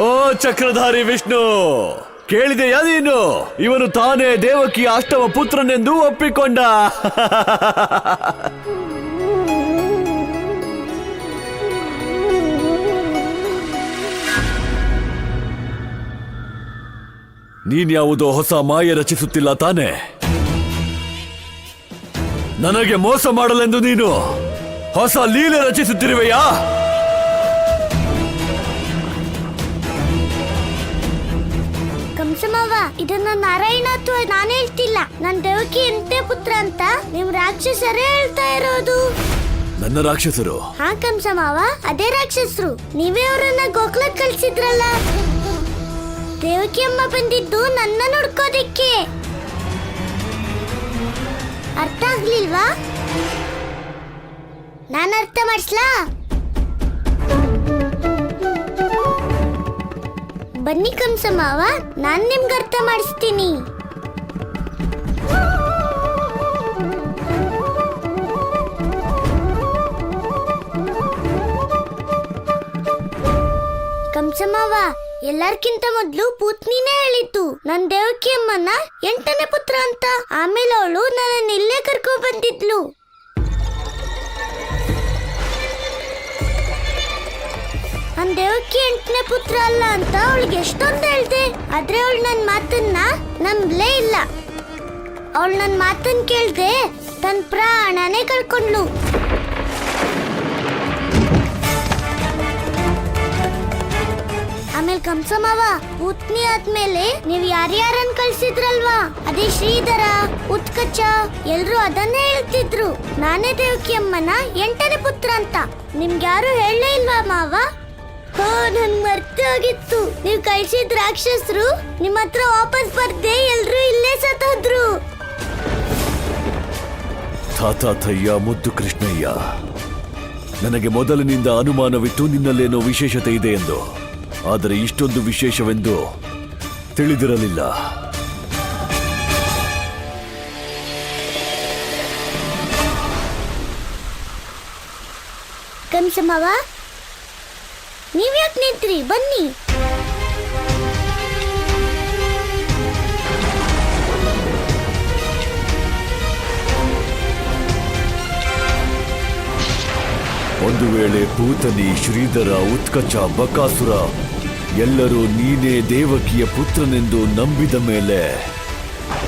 ಓ ಚಕ್ರಧಾರಿ ವಿಷ್ಣು, ಕೇಳಿದೆಯಾ ನೀನು? ಇವನು ತಾನೇ ದೇವಕಿ ಅಷ್ಟಮ ಪುತ್ರನೆಂದು ಒಪ್ಪಿಕೊಂಡ. ನೀನ್ಯಾವುದೋ ಹೊಸ ಮಾಯೆ ರಚಿಸುತ್ತಿಲ್ಲ ತಾನೆ? ನನಗೆ ಮೋಸ ಮಾಡಲೆಂದು ನೀನು ಹೊಸ ಲೀಲೆ ರಚಿಸುತ್ತಿರುವೆಯಾ? ಕಂಸಮಾವ, ಇದನ್ನ ನಾರಾಯಣ ಅಥವಾ ನಾನು ಹೇಳ್ತಿಲ್ಲ. ನನ್ ದೇವಕಿ ಎಂತೆ ಪುತ್ರ ಅಂತ ನಿಮ್ ರಾಕ್ಷಸರೇ ಹೇಳ್ತಾ ಇರೋದು. ನನ್ನ ರಾಕ್ಷಸರು? ಹಾ ಕಂಸಮಾವ, ಅದೇ ರಾಕ್ಷಸರು. ನೀವೇ ಅವರನ್ನ ಗೋಕುಲಕ್ಕೆ ಕಳ್ಸಿದ್ರಲ್ಲ. ದೇವಕಿ ಅಮ್ಮ ಬಂದಿದ್ದು ನನ್ನ ನೋಡ್ಕೋದಿಕ್ಕೆ. ಅರ್ಥ ಆಗ್ಲಿಲ್ವಾ? ನಾನು ಅರ್ಥ ಮಾಡಿಸ್ಲಾ? ಬನ್ನಿ ಕಂಸಮಾವ, ನಾನ್ ನಿಮ್ಗೆ ಅರ್ಥ ಮಾಡಿಸ್ತೀನಿ. ಕಂಸಮಾವ, ಎಲ್ಲಾರ್ಕಿಂತ ಮೊದ್ಲು ಪೂತ್ನಿನೇ ಹೇಳಿತ್ತು ನನ್ ದೇವಕಿ ಅಮ್ಮನ 8ನೇ ಪುತ್ರ ಅಂತ. ಆಮೇಲೆ ಅವಳು ನನ್ನ ಇಲ್ಲೇ ಕರ್ಕೊ ಬಂದಿದ್ಲು. ನನ್ ದೇವಕಿ 8ನೇ ಪುತ್ರ ಅಲ್ಲ ಅಂತ ಅವಳಿಗೆ ಎಷ್ಟೊಂದು ಹೇಳ್ದೆ. ಆದ್ರೆ ಅವಳು ನನ್ ಮಾತನ್ನ ನಂಬಲೇ ಇಲ್ಲ. ಅವಳು ನನ್ ಮಾತನ್ನ ಕೇಳ್ದೆ ತನ್ನ ಪ್ರಾಣನೇ ಕಳ್ಕೊಂಡ್ಲು. ಆಮೇಲೆ ಕಂಸಮಾವ, ಪೂತ್ನಿ ಆದ್ಮೇಲೆ ನೀವ್ ಯಾರ್ಯಾರನ್ ಕಳ್ಸಿದ್ರಲ್ವಾ, ಅದೇ ಶ್ರೀಧರ, ಉತ್ಕಚ, ಎಲ್ರು ಅದನ್ನೇ ಹೇಳ್ತಿದ್ರು. ನಾನೇ ದೇವಕಿ ಅಮ್ಮನ 8ನೇ ಪುತ್ರ ಅಂತ. ನಿಮ್ಗ್ಯಾರು ಹೇಳಲೇ ಇಲ್ವಾ ಮಾವ? ಹೋ, ನನ್ ಮರ್ತೆ ಹೋಗಿತ್ತು. ನೀವ್ ಕಳ್ಸಿದ್ ರಾಕ್ಷಸರು ನಿಮ್ ಹತ್ರ ವಾಪಸ್ ಬರ್ದೆ ಎಲ್ರು ಇಲ್ಲೇ ಸತ್ತೋದ್ರು. ತಾತಯ್ಯ, ಮುದ್ದು ಕೃಷ್ಣಯ್ಯ, ನನಗೆ ಮೊದಲಿನಿಂದ ಅನುಮಾನವಿತ್ತು ನಿನ್ನಲ್ಲೇನೋ ವಿಶೇಷತೆ ಇದೆ ಎಂದು. ಆದರೆ ಇಷ್ಟೊಂದು ವಿಶೇಷವೆಂದು ತಿಳಿದಿರಲಿಲ್ಲ. ಕಂಸಮಾವ, ನೀವ್ಯಾಕೆ ನಿಂತ್ರಿ? ಬನ್ನಿ. ಒಂದು ವೇಳೆ ಪೂತನಿ, ಶ್ರೀಧರ, ಉತ್ಕಚ, ಬಕಾಸುರ ಎಲ್ಲರೂ ನೀನೇ ದೇವಕಿಯ ಪುತ್ರನೆಂದು ನಂಬಿದ ಮೇಲೆ,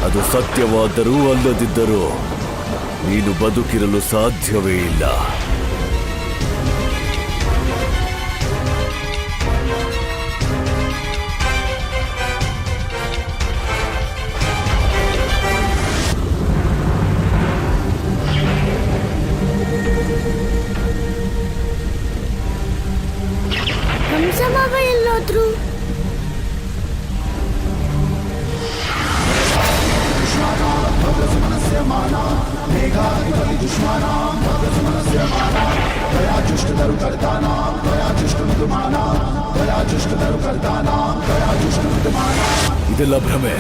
ಅದು ಸತ್ಯವಾದರೂ ಅಲ್ಲದಿದ್ದರೂ ನೀನು ಬದುಕಿರಲು ಸಾಧ್ಯವೇ ಇಲ್ಲ. ಕಂಸಮಾವ ಎಲ್ಲೋದ್ರು? ಇದೆಲ್ಲ ಭ್ರಮೆ.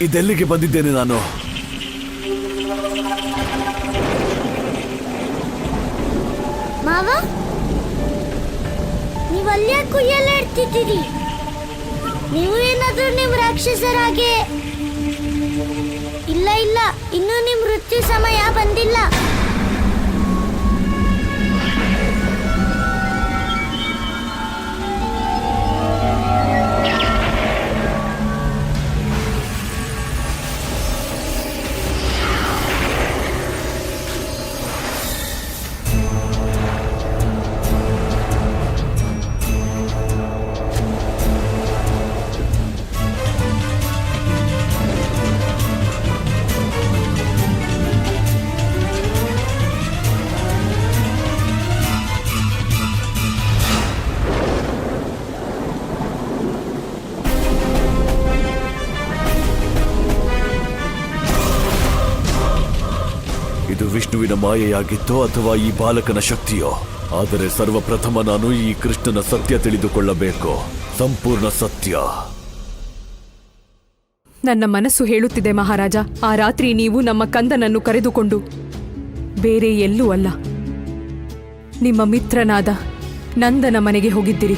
ಇದೆಲ್ಲಿಗೆ ಬಂದಿದ್ದೇನೆ ನಾನು? ಮಾವ, ನೀವು ಅಲ್ಲೇ ಕುಯ್ಯಲ್ಲ ಇಡ್ತಿದ್ದೀರಿ. ನೀವು ಏನಾದ್ರೂ ನಿಮ್ ರಾಕ್ಷಸರಾಗೆ? ಇಲ್ಲ ಇಲ್ಲ, ಇನ್ನೂ ನಿಮ್ ಮೃತ್ಯು ಸಮಯ ಬಂದಿಲ್ಲ. ಇದು ವಿಷ್ಣುವಿನ ಮಾಯೆಯಾಗಿತ್ತೋ ಅಥವಾ ಈ ಬಾಲಕನ ಶಕ್ತಿಯೋ? ಆದರೆ ಸರ್ವಪ್ರಥಮ ನಾನು ಈ ಕೃಷ್ಣನ ಸತ್ಯ ತಿಳಿದುಕೊಳ್ಳಬೇಕು. ಸಂಪೂರ್ಣ ಸತ್ಯ. ನನ್ನ ಮನಸ್ಸು ಹೇಳುತ್ತಿದೆ ಮಹಾರಾಜ, ಆ ರಾತ್ರಿ ನೀವು ನಮ್ಮ ಕಂದನನ್ನು ಕರೆದುಕೊಂಡು ಬೇರೆ ಎಲ್ಲೂ ಅಲ್ಲ, ನಿಮ್ಮ ಮಿತ್ರನಾದ ನಂದನ ಮನೆಗೆ ಹೋಗಿದ್ದಿರಿ.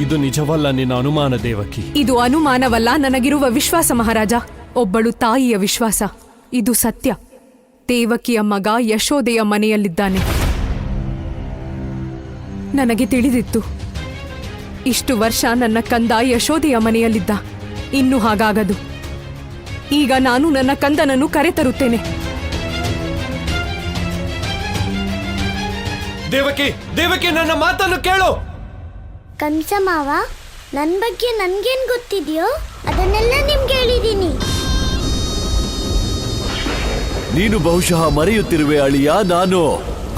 ಇದು ನಿಜವಲ್ಲ ನಿನ್ನ ಅನುಮಾನ ದೇವಕಿ. ಇದು ಅನುಮಾನವಲ್ಲ, ನನಗಿರುವ ವಿಶ್ವಾಸ ಮಹಾರಾಜ. ಒಬ್ಬಳು ತಾಯಿಯ ವಿಶ್ವಾಸ. ಇದು ಸತ್ಯ. ದೇವಕಿಯ ಮಗ ಯಶೋದೆಯ ಮನೆಯಲ್ಲಿದ್ದಾನೆ. ನನಗೆ ತಿಳಿದಿತ್ತು. ಇಷ್ಟು ವರ್ಷ ನನ್ನ ಕಂದ ಯಶೋದೆಯ ಮನೆಯಲ್ಲಿದ್ದ. ಇನ್ನು ಹಾಗಾಗದು. ಈಗ ನಾನು ನನ್ನ ಕಂದನನ್ನು ಕರೆತರುತ್ತೇನೆ. ದೇವಕಿ, ದೇವಕಿ, ನನ್ನ ಮಾತನ್ನು ಕೇಳು. ಕಂಸ ಮಾವ, ನನ್ನ ಬಗ್ಗೆ ನನ್ಗೇನ್ ಗೊತ್ತಿದೆಯೋ ಅದನ್ನೆಲ್ಲ ನಿಮ್ಗೆ ಹೇಳಿದೀನಿ. ನೀನು ಬಹುಶಃ ಮರೆಯುತ್ತಿರುವೆ ಅಳಿಯ. ನಾನು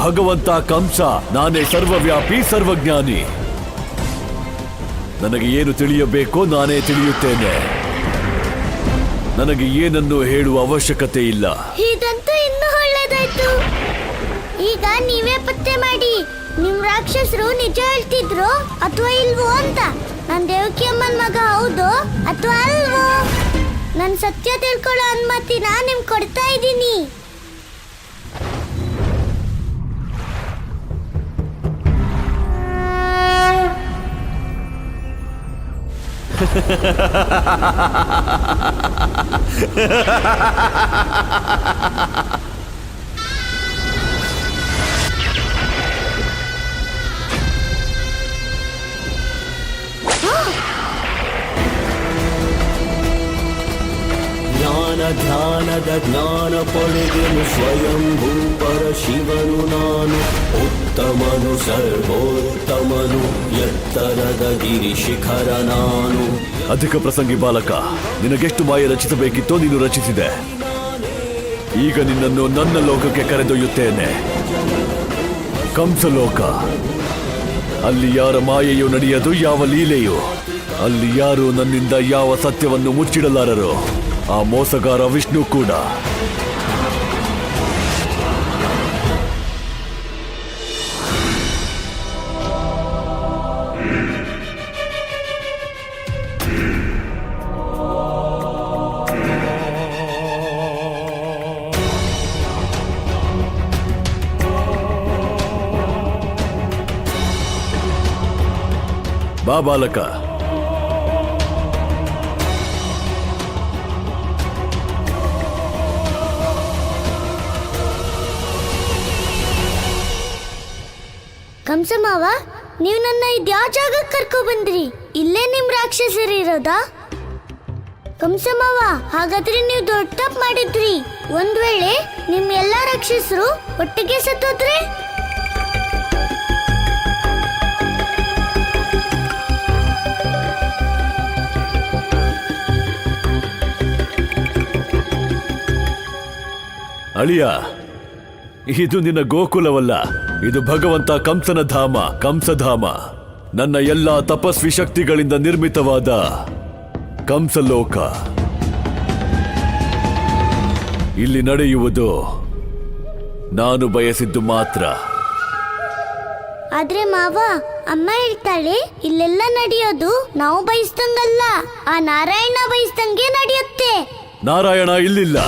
ಭಗವಂತ ಕಂಸ. ನಾನೇ ಸರ್ವವ್ಯಾಪಿ, ಸರ್ವಜ್ಞಾನಿ. ನನಗೆ ಏನು ತಿಳಿಯಬೇಕೋ ನಾನೇ ತಿಳಿಯುತ್ತೇನೆ. ನನಗೆ ಏನನ್ನು ಹೇಳುವ ಅವಶ್ಯಕತೆ ಇಲ್ಲ. ಇದಂತೂ ಇನ್ನೂ ಒಳ್ಳೇದಾಯ್ತು. ಈಗ ನೀವೇ ಪತ್ತೆ ಮಾಡಿ, ನಿಮ್ ರಾಕ್ಷಸರು ನಿಜ ಹೇಳ್ತಿದ್ರು ಅಥವಾ ಇಲ್ವೋ ಅಂತ. ನಾನ್ ದೇವಕಿ ಅಮ್ಮನ್ ಮಗ ಹೌದು ಅಥವಾ ಅಲ್ವೋ? ನನ್ ಸತ್ಯ ತಿಳ್ಕೊಳ್ಳೋ ಅನುಮತಿನ ನಿಮ್ ಕೊಡ್ತಾ ಇದ್ದೀನಿ. ಜ್ಞಾನ ಧ್ಯಾನದ ಜ್ಞಾನ ಪಡೆದೆನು ಸ್ವಯಂಭೂ ಪರ ಶಿವನು ನಾನು. ಉತ್ತಮನು ಸರ್ವೋತ್ತಮನು ಎತ್ತರದ ಗಿರಿ ಶಿಖರ ನಾನು. ಅಧಿಕ ಪ್ರಸಂಗಿ ಬಾಲಕ, ನಿನಗೆಷ್ಟು ಮಾಯ ರಚಿಸಬೇಕಿತ್ತೋ ನೀನು ರಚಿಸಿದೆ. ಈಗ ನಿನ್ನನ್ನು ನನ್ನ ಲೋಕಕ್ಕೆ ಕರೆದೊಯ್ಯುತ್ತೇನೆ. ಕಂಸಲೋಕ. ಅಲ್ಲಿ ಯಾರ ಮಾಯೆಯೂ ನಡೆಯದು, ಯಾವ ಲೀಲೆಯೂ. ಅಲ್ಲಿ ಯಾರು ನನ್ನಿಂದ ಯಾವ ಸತ್ಯವನ್ನು ಮುಚ್ಚಿಡಲಾರರು. ಆ ಮೋಸಗಾರ ವಿಷ್ಣು ಕೂಡ. ಬಾ ಬಾಲಕ. ಕಂಸ ಮಾವ, ನೀವು ನನ್ನ ಇದ್ಯಾವ ಜಾಗಕ್ಕೆ ಕರ್ಕೊ ಬಂದ್ರಿ? ಇಲ್ಲೇ ನಿಮ್ ರಾಕ್ಷಸರಿರೋದಾ? ಕಂಸ ಮಾವ, ಹಾಗಾದ್ರೆ ನೀವು ದೊಡ್ಡ ತಪ್ಪು ಮಾಡಿದ್ರಿ. ಒಂದ್ ವೇಳೆ ನಿಮ್ ಎಲ್ಲಾ ರಾಕ್ಷಸರು ಒಟ್ಟಿಗೆ ಸತ್ತೋದ್ರೆ? ಅಳಿಯ, ಇದು ನಿನ್ನ ಗೋಕುಲವಲ್ಲ. ಇದು ಭಗವಂತ ಕಂಸನ ಧಾಮ, ಕಂಸಧಾಮ. ನನ್ನ ಎಲ್ಲಾ ತಪಸ್ವಿ ಶಕ್ತಿಗಳಿಂದ ನಿರ್ಮಿತವಾದ ಕಂಸಲೋಕ. ಇಲ್ಲಿ ನಡೆಯುವುದು ನಾನು ಬಯಸಿದ್ದು ಮಾತ್ರ. ಆದ್ರೆ ಮಾವ, ಅಮ್ಮ ಹೇಳ್ತಾಳೆ ಇಲ್ಲೆಲ್ಲ ನಡೆಯೋದು ನಾವು ಬಯಸ್ದಂಗಲ್ಲ, ಆ ನಾರಾಯಣ ಬಯಸ್ದಂಗೆ ನಡೆಯುತ್ತೆ. ನಾರಾಯಣ ಇಲ್ಲಿಲ್ಲ.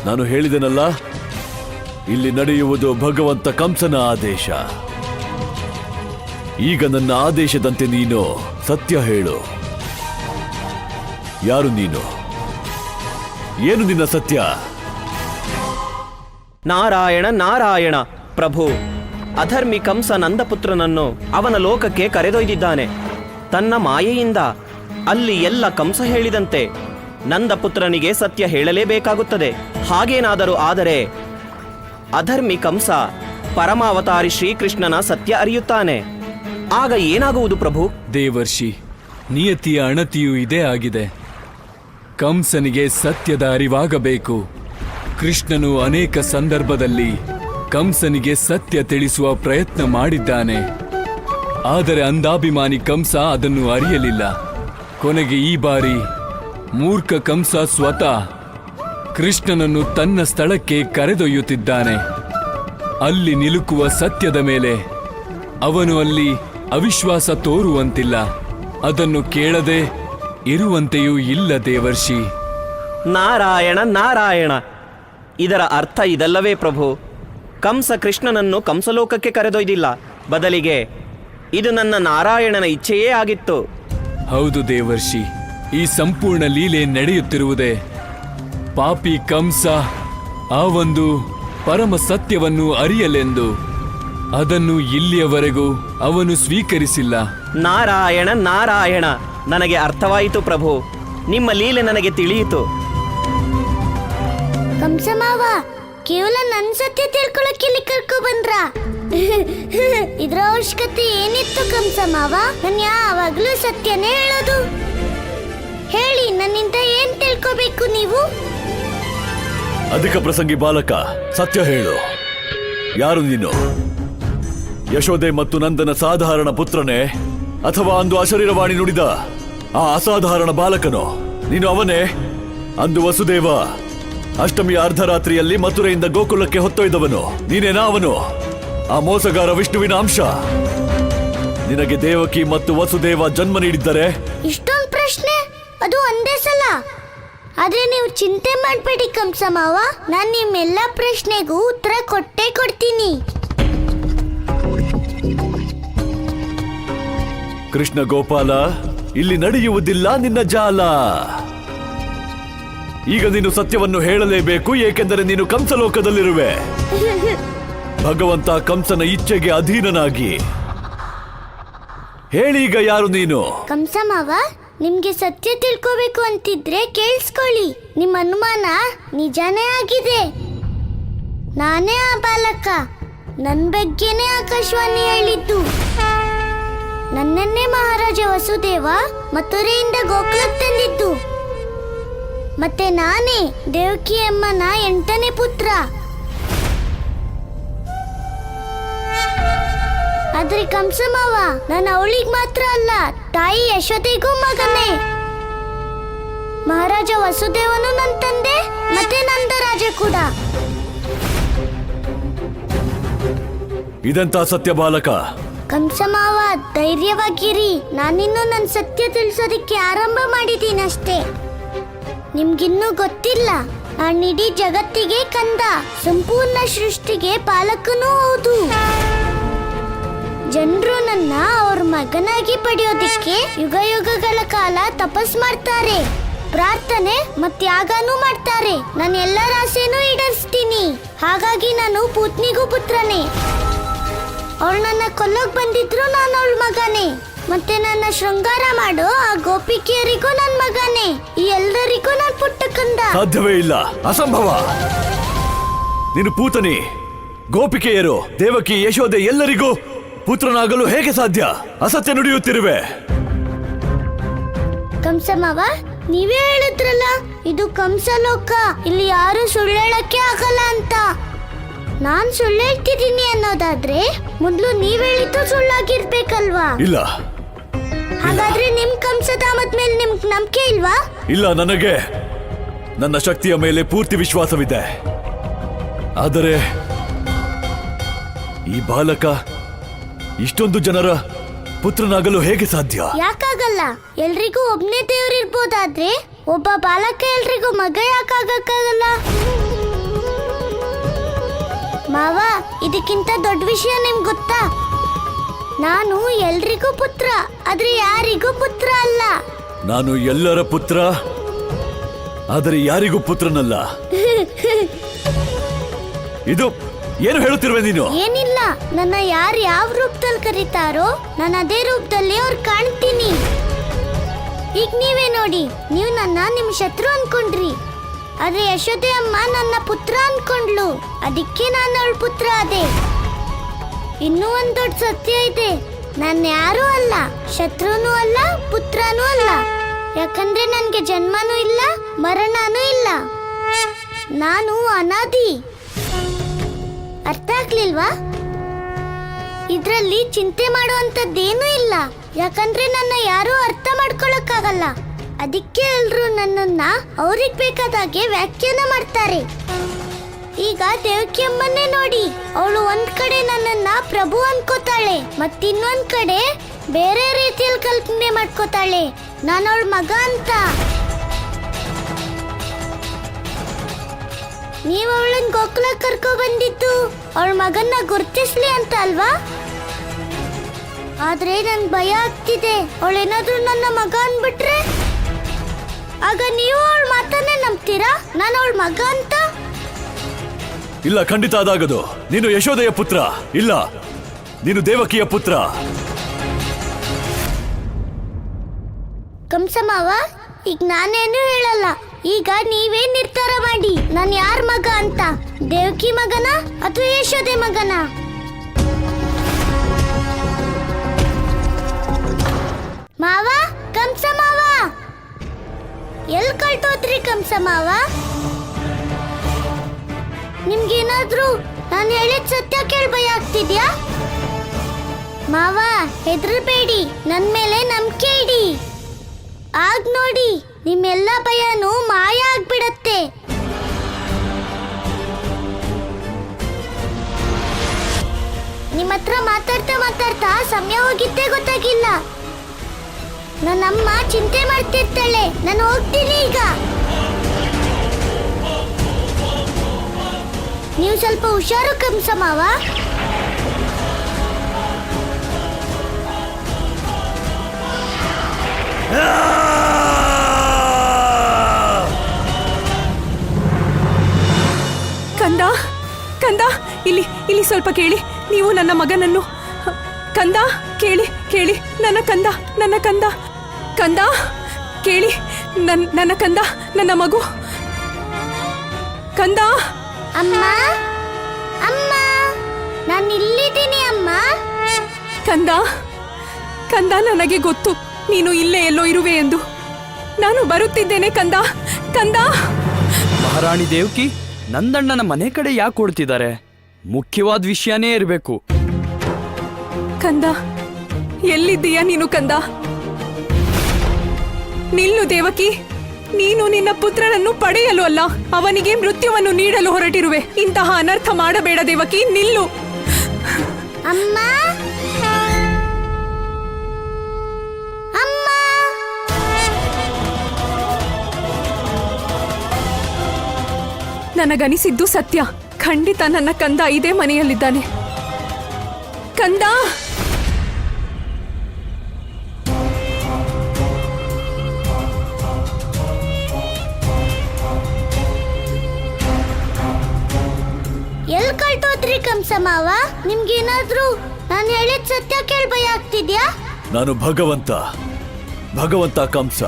ನಾನು ಹೇಳಿದೆನಲ್ಲ, ಇಲ್ಲಿ ನಡೆಯುವುದು ಭಗವಂತ ಕಂಸನ ಆದೇಶ. ಈಗ ನನ್ನ ಆದೇಶದಂತೆ ನೀನು ಸತ್ಯ ಹೇಳು. ಯಾರು ನೀನು? ಏನು ನಿನ್ನ ಸತ್ಯ? ನಾರಾಯಣ ನಾರಾಯಣ ಪ್ರಭು. ಅಧರ್ಮಿ ಕಂಸ ನಂದಪುತ್ರನನ್ನು ಅವನ ಲೋಕಕ್ಕೆ ಕರೆದೊಯ್ದಿದ್ದಾನೆ. ತನ್ನ ಮಾಯೆಯಿಂದ ಅಲ್ಲಿ ಎಲ್ಲ ಕಂಸ ಹೇಳಿದಂತೆ ನಂದಪುತ್ರನಿಗೆ ಸತ್ಯ ಹೇಳಲೇಬೇಕಾಗುತ್ತದೆ. ಹಾಗೇನಾದರೂ ಆದರೆ ಅಧರ್ಮಿ ಕಂಸ ಪರಮಾವತಾರಿ ಶ್ರೀಕೃಷ್ಣನ ಸತ್ಯ ಅರಿಯುತ್ತಾನೆ. ಆಗ ಏನಾಗುವುದು ಪ್ರಭು? ದೇವರ್ಷಿ, ನಿಯತಿಯ ಅಣತಿಯೂ ಇದೇ ಆಗಿದೆ. ಕಂಸನಿಗೆ ಸತ್ಯದ ಅರಿವಾಗಬೇಕು. ಕೃಷ್ಣನು ಅನೇಕ ಸಂದರ್ಭದಲ್ಲಿ ಕಂಸನಿಗೆ ಸತ್ಯ ತಿಳಿಸುವ ಪ್ರಯತ್ನ ಮಾಡಿದ್ದಾನೆ. ಆದರೆ ಅಂಧಾಭಿಮಾನಿ ಕಂಸ ಅದನ್ನು ಅರಿಯಲಿಲ್ಲ. ಕೊನೆಗೆ ಈ ಬಾರಿ ಮೂರ್ಖ ಕಂಸ ಸ್ವತಃ ಕೃಷ್ಣನನ್ನು ತನ್ನ ಸ್ಥಳಕ್ಕೆ ಕರೆದೊಯ್ಯುತ್ತಿದ್ದಾನೆ. ಅಲ್ಲಿ ನಿಲುಕುವ ಸತ್ಯದ ಮೇಲೆ ಅವನು ಅಲ್ಲಿ ಅವಿಶ್ವಾಸ ತೋರುವಂತಿಲ್ಲ. ಅದನ್ನು ಕೇಳದೆ ಇರುವಂತೆಯೂ ಇಲ್ಲ ದೇವರ್ಷಿ. ನಾರಾಯಣ ನಾರಾಯಣ ಇದರ ಅರ್ಥ ಇದಲ್ಲವೇ ಪ್ರಭು? ಕಂಸ ಕೃಷ್ಣನನ್ನು ಕಂಸಲೋಕಕ್ಕೆ ಕರೆದೊಯ್ದಿಲ್ಲ, ಬದಲಿಗೆ ಇದು ನನ್ನ ನಾರಾಯಣನ ಇಚ್ಛೆಯೇ ಆಗಿತ್ತು. ಹೌದು ದೇವರ್ಷಿ, ಈ ಸಂಪೂರ್ಣ ಲೀಲೆ ನಡೆಯುತ್ತಿರುವುದೇ ಪಾಪಿ ಕಂಸ ಆ ಒಂದು ಪರಮ ಸತ್ಯವನ್ನು ಅರಿಯಲೆಂದು. ಅದನ್ನು ಇಲ್ಲಿಯವರೆಗೂ ಅವನು ಸ್ವೀಕರಿಸಿಲ್ಲ. ನಾರಾಯಣ ನಾರಾಯಣ, ನನಗೆ ಅರ್ಥವಾಯಿತು ಪ್ರಭು, ನಿಮ್ಮ ಲೀಲೆ ನನಗೆ ತಿಳಿಯಿತು. ಕಂಸಮಾವ ಕೇವಲ ನನ್ ಸತ್ಯ ತಿಳ್ಕೊಳಕ್ಕೆ ಇಲ್ಲಿ ಕರ್ಕೊ ಬಂದ್ರ? ಇದ್ರ ಅವಶ್ಯಕತೆ ಏನಿತ್ತು ಕಂಸಮಾವ? ನಾನು ಯಾವಾಗ್ಲೂ ಸತ್ಯನೇ ಹೇಳೋದು. ಹೇಳಿ, ನನ್ನಿಂದ ಏನ್ ತಿಳ್ಕೊಬೇಕು ನೀವು? ಅಧಿಕ ಪ್ರಸಂಗಿ ಬಾಲಕ, ಸತ್ಯ ಹೇಳು, ಯಾರು ನೀನು? ಯಶೋದೆ ಮತ್ತು ನಂದನ ಸಾಧಾರಣ ಪುತ್ರನೇ, ಅಥವಾ ಅಂದು ಅಶರೀರವಾಣಿ ನುಡಿದ ಆ ಅಸಾಧಾರಣ ಬಾಲಕನೋ? ನೀನು ಅವನೇ? ಅಂದು ವಸುದೇವ ಅಷ್ಟಮಿಯ ಅರ್ಧರಾತ್ರಿಯಲ್ಲಿ ಮಥುರೆಯಿಂದ ಗೋಕುಲಕ್ಕೆ ಹೊತ್ತೊಯ್ದವನು ನೀನೇನಾ ಅವನು? ಆ ಮೋಸಗಾರ ವಿಷ್ಣುವಿನ ಅಂಶ. ನಿನಗೆ ದೇವಕಿ ಮತ್ತು ವಸುದೇವ ಜನ್ಮ ನೀಡಿದ್ದರೆ? ಇಷ್ಟೊಂದು ಪ್ರಶ್ನೆ, ಅದು ಒಂದೇ ಸಲ. ಆದ್ರೆ ನೀವು ಚಿಂತೆ ಮಾಡ್ಬೇಡಿ ಕಂಸಮಾವ, ನಾನ್ ನಿಮ್ಮೆಲ್ಲ ಪ್ರಶ್ನೆಗೂ ಉತ್ತರ ಕೊಟ್ಟೇ ಕೊಡ್ತೀನಿ. ಕೃಷ್ಣ ಗೋಪಾಲ, ಇಲ್ಲಿ ನಡೆಯುವುದಿಲ್ಲ ನಿನ್ನ ಜಾಲ. ಈಗ ನೀನು ಸತ್ಯವನ್ನು ಹೇಳಲೇಬೇಕು, ಏಕೆಂದರೆ ನೀನು ಕಂಸಲೋಕದಲ್ಲಿರುವೆ. ಭಗವಂತ ಕಂಸನ ಇಚ್ಛೆಗೆ ಅಧೀನನಾಗಿ. ಹೇಳೀಗ ಯಾರು ನೀನು? ಕಂಸಮಾವ, ನಿಮ್ಗೆ ಸತ್ಯ ತಿಳ್ಕೋಬೇಕು ಅಂತಿದ್ರೆ ಕೇಳಿಸ್ಕೊಳ್ಳಿ. ನಿಮ್ಮ ಅನುಮಾನ ನಿಜಾನೇ ಆಗಿದೆ. ನಾನೇ ಆ ಬಾಲಕ. ನನ್ ಬಗ್ಗೆನೇ ಆಕಾಶವಾಣಿ ಹೇಳಿದ್ದು. ನನ್ನನ್ನೇ ಮಹಾರಾಜ ವಸುದೇವ ಮಥುರೆಯಿಂದ ಗೋಕುಲಕ್ಕೆ ತಂದಿದ್ದು. ಮತ್ತೆ ನಾನೇ ದೇವಕಿ ಅಮ್ಮನ 8ನೇ ಪುತ್ರ. ಆದ್ರೆ ಕಂಸಮಾವ, ನಾನು ಅವಳಿಗೆ ಮಾತ್ರ ಅಲ್ಲ, ತಾಯಿ ಯಶೋದೆಗೂ ಮಗನೇ. ಮಹಾರಾಜ ವಸುದೇವನು ನನ್ನ ತಂದೆ, ಮತ್ತೆ ನಂದರಾಜ ಕೂಡ. ಇದೆಂತ ಸತ್ಯ ಬಾಲಕ? ಕಂಸಮಾವ, ಧೈರ್ಯವಾಗಿರಿ. ನಾನಿನ್ನು ನನ್ನ ಸತ್ಯ ತಿಳಿಸೋದಕ್ಕೆ ಆರಂಭ ಮಾಡಿದ್ದೀನಿ ಅಷ್ಟೇ. ನಿಮ್ಗಿನ್ನೂ ಗೊತ್ತಿಲ್ಲ, ನಾನಿಡೀ ಜಗತ್ತಿಗೆ ಕಂದ, ಸಂಪೂರ್ಣ ಸೃಷ್ಟಿಗೆ ಪಾಲಕನೂ ಹೌದು. ಜನರು ನನ್ನ ಅವ್ರ ಮಗನಾಗಿ ಪಡೆಯೋದಿಕ್ಕೆ ಯುಗ ಯುಗಗಳ ಕಾಲ ತಪಸ್ ಮಾಡ್ತಾರೆ, ಪ್ರಾರ್ಥನೆ ಮತ್ತೆ ಯಾಗನೂ ಮಾಡ್ತಾರೆ. ನಾನು ಎಲ್ಲರ ಆಸೆನೂ ಈಡೇರಿಸ್ತೀನಿ. ಹಾಗಾಗಿ ನಾನು ಪೂತ್ನಿಗೂ ಪುತ್ರನೇ. ಅವಳು ನನ್ನ ಕೊಲ್ಲೋಕ್ ಬಂದಿದ್ರು ನಾನು ಅವಳ ಮಗನೇ. ಮತ್ತೆ ನನ್ನ ಶೃಂಗಾರ ಮಾಡೋ ಆ ಗೋಪಿಕೆಯರಿಗೂ ನನ್ನ ಮಗನೇ. ಈ ಎಲ್ಲರಿಗೂ ನಾನು ಪುಟ್ಟ ಕಂದ. ಸಾಧ್ಯವೇ ಇಲ್ಲ, ಅಸಂಭವ. ನೀನು ಪೂತನಿ, ಗೋಪಿಕೆಯರು, ದೇವಕಿ, ಯಶೋದೆ ಎಲ್ಲರಿಗೂ ಪುತ್ರನಾಗಲು ಹೇಗೆ ಸಾಧ್ಯ? ಅಸತ್ಯ ನುಡಿಯುತ್ತಿರುವೆ. ಕಂಸಮಾವ, ನೀವೇ ಹೇಳಿದ್ರಲ್ಲ, ಇದು ಕಂಸಲೋಕ, ಇಲ್ಲಿ ಯಾರು ಸುಳ್ಳು ಹೇಳಕ್ಕೆ ಆಗಲ್ಲ ಅಂತ. ನಾನ್ ಸುಳ್ಳು ಹೇಳ್ತಿದ್ದೀನಿ ಅನ್ನೋದಾದ್ರೆ ಮೊದ್ಲು ನೀವ್ ಹೇಳಿದ್ದು ಸುಳ್ಳಾಗಿರ್ಬೇಕಲ್ವಾ? ಇಲ್ಲ. ಹಾಗಾದ್ರೆ ನಿಮ್ ಕಂಸಧಾಮದ ಮೇಲೆ ನಿಮ್ಗೆ ನಂಬಿಕೆ ಇಲ್ವಾ? ಇಲ್ಲ, ನನಗೆ ನನ್ನ ಶಕ್ತಿಯ ಮೇಲೆ ಪೂರ್ತಿ ವಿಶ್ವಾಸವಿದೆ. ಆದರೆ ಈ ಬಾಲಕ ಇಷ್ಟೊಂದು ಜನರ ಪುತ್ರನಾಗಲು ಹೇಗೆ ಸಾಧ್ಯ? ಯಾಕಾಗಲ್ಲ? ಎಲ್ರಿಗೂ ಒಬ್ನೇ ದೇವ್ರಿರ್ಬೋದಾದ್ರೆ ಒಬ್ಬ ಬಾಲಕ ಎಲ್ರಿಗೂ ಮಗ ಯಾಕಾಗಕ್ಕಾಗಲ್ಲ? ಮಾವ, ಇದಕ್ಕಿಂತ ದೊಡ್ಡ ವಿಷಯ ನಿಮ್ಗೆ ಗೊತ್ತಾ? ನಾನು ಎಲ್ರಿಗೂ ಪುತ್ರ, ಆದ್ರೆ ಯಾರಿಗೂ ಪುತ್ರ ಅಲ್ಲ. ನಾನು ಎಲ್ಲರ ಪುತ್ರ, ಆದರೆ ಯಾರಿಗೂ ಪುತ್ರನಲ್ಲ. ಇದು ಏನು ಹೇಳುತ್ತಿರುವೆ ನೀನು? ಏನಿಲ್ಲ, ನನ್ನ ಯಾರು ಯಾವ ರೂಪದಲ್ಲಿ ಕರೀತಾರೋ ನಾನು ಅದೇ ರೂಪದಲ್ಲಿ ಅವ್ರು ಕಾಣ್ತೀನಿ. ಈಗ ನೀವೇ ನೋಡಿ, ನೀವು ನನ್ನ ನಿಮ್ ಶತ್ರು ಅನ್ಕೊಂಡ್ರಿ, ಆದ್ರೆ ಯಶೋದೆ ಅಮ್ಮ ನನ್ನ ಪುತ್ರ ಅನ್ಕೊಂಡ್ಲು. ಅದಕ್ಕೆ ನಾನು ಅವಳ ಪುತ್ರ ಅದೇ. ಇನ್ನೂ ಒಂದ್ ದೊಡ್ಡ ಸತ್ಯ ಇದೆ, ನಾನು ಯಾರೂ ಅಲ್ಲ, ಶತ್ರುನೂ ಅಲ್ಲ, ಪುತ್ರನೂ ಅಲ್ಲ. ಯಾಕಂದ್ರೆ ನನ್ಗೆ ಜನ್ಮನೂ ಇಲ್ಲ, ಮರಣನೂ ಇಲ್ಲ. ನಾನು ಅನಾದಿ. ಅರ್ಥ ಆಗ್ಲಿಲ್ವಾ? ಇದ್ರಲ್ಲಿ ಚಿಂತೆ ಮಾಡುವಂತದ್ದೇನೂ ಇಲ್ಲ, ಯಾಕಂದ್ರೆ ನನ್ನ ಯಾರೂ ಅರ್ಥ ಮಾಡ್ಕೊಳಕ್ಕಾಗಲ್ಲ. ಅದಕ್ಕೆ ಎಲ್ರು ನನ್ನನ್ನ ಅವ್ರಿಗೆ ಬೇಕಾದಾಗೆ ವ್ಯಾಖ್ಯಾನ ಮಾಡ್ತಾರೆ. ಈಗ ದೇವಕಿ ಅಮ್ಮನ್ನೇ ನೋಡಿ, ಅವಳು ಒಂದ್ ಕಡೆ ನನ್ನನ್ನ ಪ್ರಭು ಅನ್ಕೋತಾಳೆ, ಮತ್ತಿನ್ನೊಂದ್ ಕಡೆ ಬೇರೆ ರೀತಿಯಲ್ಲಿ ಕಲ್ಪನೆ ಮಾಡ್ಕೋತಾಳೆ ನಾನು ಅವಳ ಮಗ ಅಂತ. ನೀವು ಅವಳನ್ನ ಗೋಕುಲ ಕರ್ಕೊ ಬಂದಿದ್ದು ಅವಳ ಮಗನ್ನ ಗುರ್ತಿಸ್ಲಿ ಅಂತ ಅಲ್ವಾ? ಆದ್ರೆ ನನ್ ಭಯ ಆಗ್ತಿದೆ, ಅವಳೇನಾದ್ರೂ ನನ್ನ ಮಗ ಅನ್ಬಿಟ್ರೆ ಆಗ ನೀವು ಅವಳ ಮಾತನ್ನೇ ನಂಬ್ತೀರಾ ನಾನು ಅವಳ ಮಗ ಅಂತ? ಇಲ್ಲ, ಖಂಡಿತ ಅದಾಗದು. ನೀನು ಯಶೋದೆಯ ಪುತ್ರ ಇಲ್ಲ, ನೀನು ದೇವಕಿಯ ಪುತ್ರ. ಕಂಸಮಾವ, ಈಗ ನಾನೇನು ಹೇಳಲ್ಲ. ಈಗ ನೀವೇ ನಿರ್ಧಾರ ಮಾಡಿ, ನಾನು ಯಾರ ಮಗ ಅಂತ, ದೇವಕಿ ಮಗನ ಅಥವಾ ಯಶೋದೆ ಮಗನ? ಮಾವ, ಕಂಸಮಾವ, ಎಲ್ ಕಳ್ತೋದ್ರಿ ಕಂಸಮಾವ? ನಿಮ್ಗೇನಾದ್ರೂ ನಾನು ಹೇಳಿದ ಸತ್ಯ ಕೇಳಿ ಭಯ ಆಗ್ತಿದ್ಯಾ? ಮಾವ, ಹೆದರ್ಬೇಡಿ, ನನ್ ಮೇಲೆ ನಂಬಿಕೆ ಇಡಿ. ಆಗ ನೋಡಿ, ನಿಮ್ಮೆಲ್ಲ ಭಯನೂ ಮಾಯ ಆಗ್ಬಿಡತ್ತೆ. ನಿಮ್ಮ ಹತ್ರ ಮಾತಾಡ್ತಾ ಸಮಯ ಹೋಗಿದ್ದೇ ಗೊತ್ತಾಗಿಲ್ಲ. ನನ್ನಮ್ಮ ಚಿಂತೆ ಮಾಡ್ತಿರ್ತಾಳೆ. ನಾನು ಹೋಗ್ತೀನಿ ಈಗ. ನೀವು ಸ್ವಲ್ಪ ಹುಷಾರು ಕಂಸಮಾವ. ಕಂದ, ಕಂದ, ಇಲ್ಲಿ ಸ್ವಲ್ಪ ಕೇಳಿ. ನೀವು ನನ್ನ ಮಗನನ್ನು ಕಂದ, ಕೇಳಿ ನನ್ನ ಕಂದ, ಕಂದ ಕೇಳಿ, ನನ್ನ ಕಂದ, ನನ್ನ ಮಗು ಕಂದ. ಅಮ್ಮ, ಅಮ್ಮ, ನಾನು ಇಲ್ಲಿದ್ದೀನಿ ಅಮ್ಮ. ಕಂದ, ನನಗೆ ಗೊತ್ತು ನೀನು ಇಲ್ಲೇ ಎಲ್ಲೋ ಇರುವೆ ಎಂದು. ನಾನು ಬರುತ್ತಿದ್ದೇನೆ ಕಂದ. ಮಹಾರಾಣಿ ದೇವಕಿ ನಂದಣ್ಣನ ಮನೆ ಕಡೆ ಯಾಕೆ ಕೊಡ್ತಿದ್ದಾರೆ? ಮುಖ್ಯವಾದ ವಿಷಯನೇ ಇರಬೇಕು. ಕಂದ, ಎಲ್ಲಿದ್ದೀಯಾ ನೀನು ಕಂದ? ನಿಲ್ಲು ದೇವಕಿ, ನೀನು ನಿನ್ನ ಪುತ್ರನನ್ನು ಪಡೆಯಲು ಅಲ್ಲ, ಅವನಿಗೆ ಮೃತ್ಯುವನ್ನು ನೀಡಲು ಹೊರಟಿರುವೆ. ಇಂತಹ ಅನರ್ಥ ಮಾಡಬೇಡ ದೇವಕಿ, ನಿಲ್ಲು. ಅಮ್ಮ, ಅಮ್ಮ, ನನಗನಿಸಿದ್ದು ಸತ್ಯ. ಖಂಡಿತ ನನ್ನ ಕಂದ ಇದೇ ಮನೆಯಲ್ಲಿದ್ದಾನೆ. ಕಂದ, ಎಲ್ ಕಳ್ತೋದ್ರಿ ಕಂಸಮಾವ? ನಿಮ್ಗೇನಾದ್ರೂ ನಾನು ಹೇಳಿದ ಸತ್ಯ ಕೇಳಿ ಭಯ ಆಗ್ತಿದ್ಯಾ? ನಾನು ಭಗವಂತ ಕಂಸ,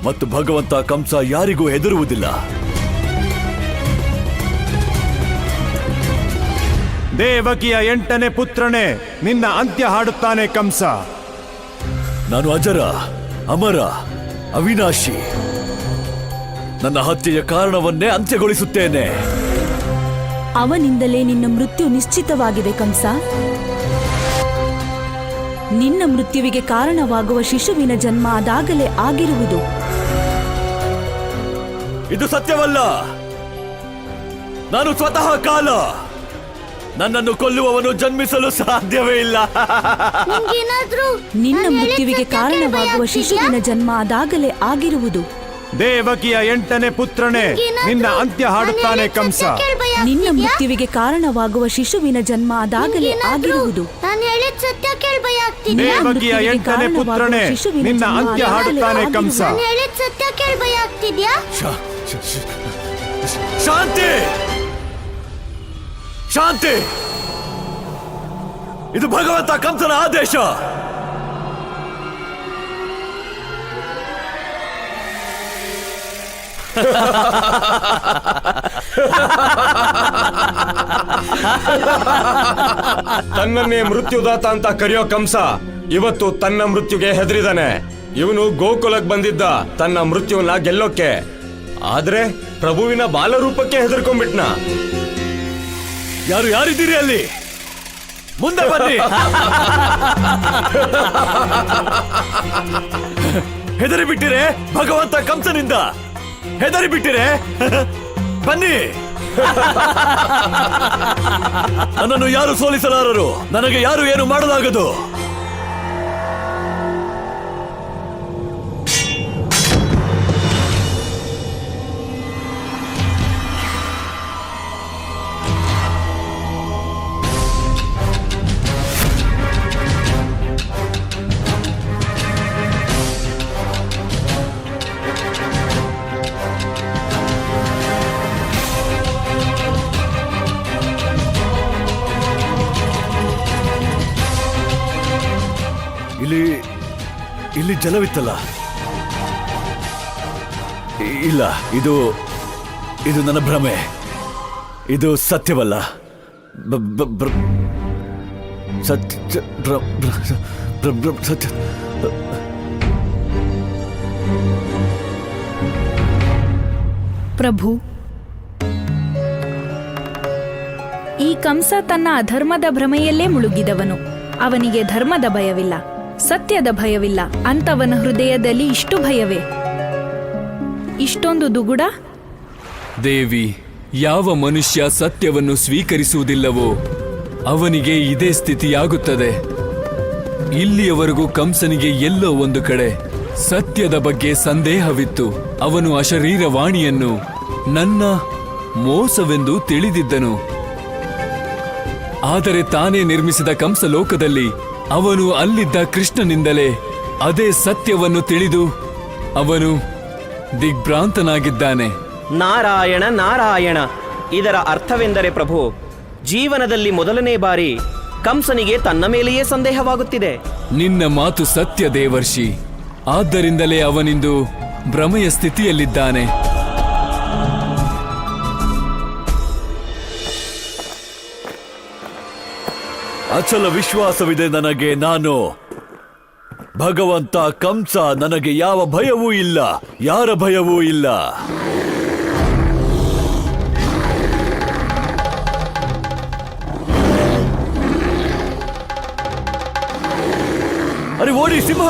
ಮತ್ತು ಭಗವಂತ ಕಂಸ ಯಾರಿಗೂ ಹೆದರುವುದಿಲ್ಲ. ದೇವಕಿಯ 8ನೇ ಪುತ್ರನೇ, ನಿನ್ನ ಅಂತ್ಯ ಹಾಡುತ್ತಾನೆ ಕಂಸ. ನಾನು ಅಜರ, ಅಮರ, ಅವಿನಾಶಿ. ನನ್ನ ಹತ್ಯೆಯ ಕಾರಣವನ್ನೇ ಅಂತ್ಯಗೊಳಿಸುತ್ತೇನೆ. ಅವನಿಂದಲೇ ನಿನ್ನ ಮೃತ್ಯು ನಿಶ್ಚಿತವಾಗಿದೆ ಕಂಸ. ನಿನ್ನ ಮೃತ್ಯುವಿಗೆ ಕಾರಣವಾಗುವ ಶಿಶುವಿನ ಜನ್ಮ ಅದಾಗಲೇ ಆಗಿರುವುದು. ಇದು ಸತ್ಯವಲ್ಲ. ನಾನು ಸ್ವತಃ ಕಾಲ. ನನ್ನನ್ನು ಕೊಲ್ಲುವವನು ಜನ್ಮಿಸಲು ಸಾಧ್ಯವೇ ಇಲ್ಲ. ನಿಮ್ಗೇನಾದ್ರೂ ನಿನ್ನ ನಾನ್ ಹೇಳಿದ್ ಮೃತ್ಯುವಿಗೆ ಸತ್ಯ ಕೇಳಿ ಭಯ ಕಾರಣವಾಗುವ ಆಗ್ತಿದ್ಯಾ? ಶಿಶುವಿನ ಜನ್ಮ ಅದಾಗಲೇ ಆಗಿರುವುದು. ದೇವಕಿಯ 8ನೇ ಪುತ್ರನೇ, ನಿನ್ನ ಅಂತ್ಯ ಹಾಡುತ್ತಾನೆ ಕಂಸ. ನಿನ್ನ ಮೃತ್ಯುವಿಗೆ ಕಾರಣವಾಗುವ ಶಿಶುವಿನ ಜನ್ಮ ಅದಾಗಲೇ ಆಗಿರುವುದು. ನಾನು ಹೇಳಿದ ಸತ್ಯ ಕೇಳಿ ಭಯ ಆಗ್ತಿದ್ಯಾ? ದೇವಕಿಯ 8ನೇ ಪುತ್ರನೇ, ನಿನ್ನ ಅಂತ್ಯ ಹಾಡುತ್ತಾನೆ ಕಂಸ. ನಾನು ಹೇಳಿದ ಸತ್ಯ ಕೇಳಿ ಭಯ ಆಗ್ತಿದ್ಯಾ? ಶಾಂತಿ, ಶಾಂತಿ. ಇದು ಭಗವಂತ ಕಂಸನ ಆದೇಶ. ತನ್ನನ್ನೇ ಮೃತ್ಯುದಾತ ಅಂತ ಕರೆಯೋ ಕಂಸ ಇವತ್ತು ತನ್ನ ಮೃತ್ಯುಗೆ ಹೆದರಿದಾನೆ. ಇವನು ಗೋಕುಲಕ್ಕೆ ಬಂದಿದ್ದ ತನ್ನ ಮೃತ್ಯುವನ್ನ ಗೆಲ್ಲೋಕೆ, ಆದ್ರೆ ಪ್ರಭುವಿನ ಬಾಲರೂಪಕ್ಕೆ ಹೆದರ್ಕೊಂಡ್ಬಿಟ್ನ. ಯಾರಿದ್ದೀರಿ ಅಲ್ಲಿ? ಮುಂದೆ ಬನ್ನಿ. ಹೆದರಿ ಬಿಟ್ಟಿರೆ ಭಗವಂತ ಕಂಸನಿಂದ. ಹೆದರಿ ಬಿಟ್ಟಿರೆ ಬನ್ನಿ. ನನ್ನನ್ನು ಯಾರು ಸೋಲಿಸಲಾರರು. ನನಗೆ ಯಾರು ಏನು ಮಾಡಲಾಗದು. ಇಲ್ಲಿ ಜಲವಿತ್ತಲ್ಲ. ಇಲ್ಲ, ಇದು ಇದು ನನ್ನ ಭ್ರಮೆ. ಇದು ಸತ್ಯವಲ್ಲ. ಸತ್ಯ ಸತ್ಯ. ಪ್ರಭು, ಈ ಕಂಸ ತನ್ನ ಅಧರ್ಮದ ಭ್ರಮೆಯಲ್ಲೇ ಮುಳುಗಿದವನು. ಅವನಿಗೆ ಧರ್ಮದ ಭಯವಿಲ್ಲ, ಸತ್ಯದ ಭಯವಿಲ್ಲ. ಅಂತವನ ಹೃದಯದಲ್ಲಿ ಇಷ್ಟು ಭಯವೇ, ಇಷ್ಟೊಂದು ದುಗುಡ? ದೇವಿ, ಯಾವ ಮನುಷ್ಯ ಸತ್ಯವನ್ನು ಸ್ವೀಕರಿಸುವುದಿಲ್ಲವೋ ಅವನಿಗೆ ಇದೇ ಸ್ಥಿತಿಯಾಗುತ್ತದೆ. ಇಲ್ಲಿಯವರೆಗೂ ಕಂಸನಿಗೆ ಎಲ್ಲೋ ಒಂದು ಕಡೆ ಸತ್ಯದ ಬಗ್ಗೆ ಸಂದೇಹವಿತ್ತು. ಅವನು ಅಶರೀರವಾಣಿಯನ್ನು ನನ್ನ ಮೋಸವೆಂದು ತಿಳಿದಿದ್ದನು. ಆದರೆ ತಾನೇ ನಿರ್ಮಿಸಿದ ಕಂಸಲೋಕದಲ್ಲಿ ಅವನು ಅಲ್ಲಿದ್ದ ಕೃಷ್ಣನಿಂದಲೇ ಅದೇ ಸತ್ಯವನ್ನು ತಿಳಿದು ಅವನು ದಿಗ್ಭ್ರಾಂತನಾಗಿದ್ದಾನೆ. ನಾರಾಯಣ ನಾರಾಯಣ. ಇದರ ಅರ್ಥವೆಂದರೆ ಪ್ರಭು, ಜೀವನದಲ್ಲಿ ಮೊದಲನೇ ಬಾರಿ ಕಂಸನಿಗೆ ತನ್ನ ಮೇಲೆಯೇ ಸಂದೇಹವಾಗುತ್ತಿದೆ. ನಿನ್ನ ಮಾತು ಸತ್ಯ ದೇವರ್ಷಿ. ಆದ್ದರಿಂದಲೇ ಅವನಿಂದು ಭ್ರಮೆಯ ಸ್ಥಿತಿಯಲ್ಲಿದ್ದಾನೆ. ಅಚಲ ವಿಶ್ವಾಸವಿದೆ ನನಗೆ. ನಾನು ಭಗವಂತ ಕಂಸ, ನನಗೆ ಯಾವ ಭಯವೂ ಇಲ್ಲ, ಯಾರ ಭಯವೂ ಇಲ್ಲ. ಅರೆ ಓಡಿ ಸಿಂಹ!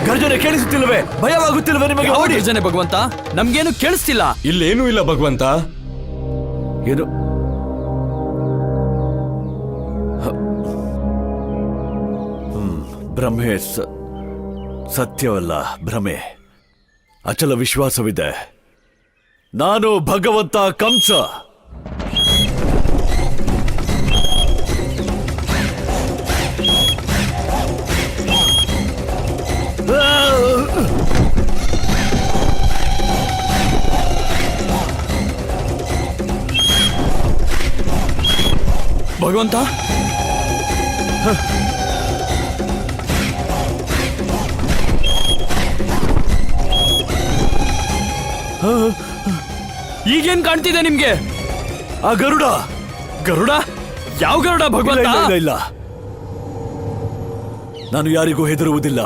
ಗರ್ಜನೆ ಕೇಳಿಸುತ್ತಿಲ್ಲವೇ? ಭಯವಾಗುತ್ತಿಲ್ಲವೇ ನಿಮಗೆ? ಓಡಿ! ಗರ್ಜನೆ ಭಗವಂತ, ನಮ್ಗೇನು ಕೇಳಿಸ್ತಿಲ್ಲ. ಇಲ್ಲೇನೂ ಇಲ್ಲ ಭಗವಂತ. ಏನು? ಭ್ರಮೆ ಸತ್ಯವಲ್ಲ, ಭ್ರಮೆ. ಅಚಲ ವಿಶ್ವಾಸವಿದೆ. ನಾನು ಭಗವಂತ ಕಂಸ. ಭಗವಂತ, ಈಗೇನ್ ಕಾಣ್ತಿದೆ ನಿಮ್ಗೆ? ಆ ಗರುಡ! ಗರುಡ? ಯಾವ ಗರುಡ ಭಗವಂತ? ಇಲ್ಲ, ಇಲ್ಲ, ಇಲ್ಲ. ನಾನು ಯಾರಿಗೂ ಹೆದರುವುದಿಲ್ಲ.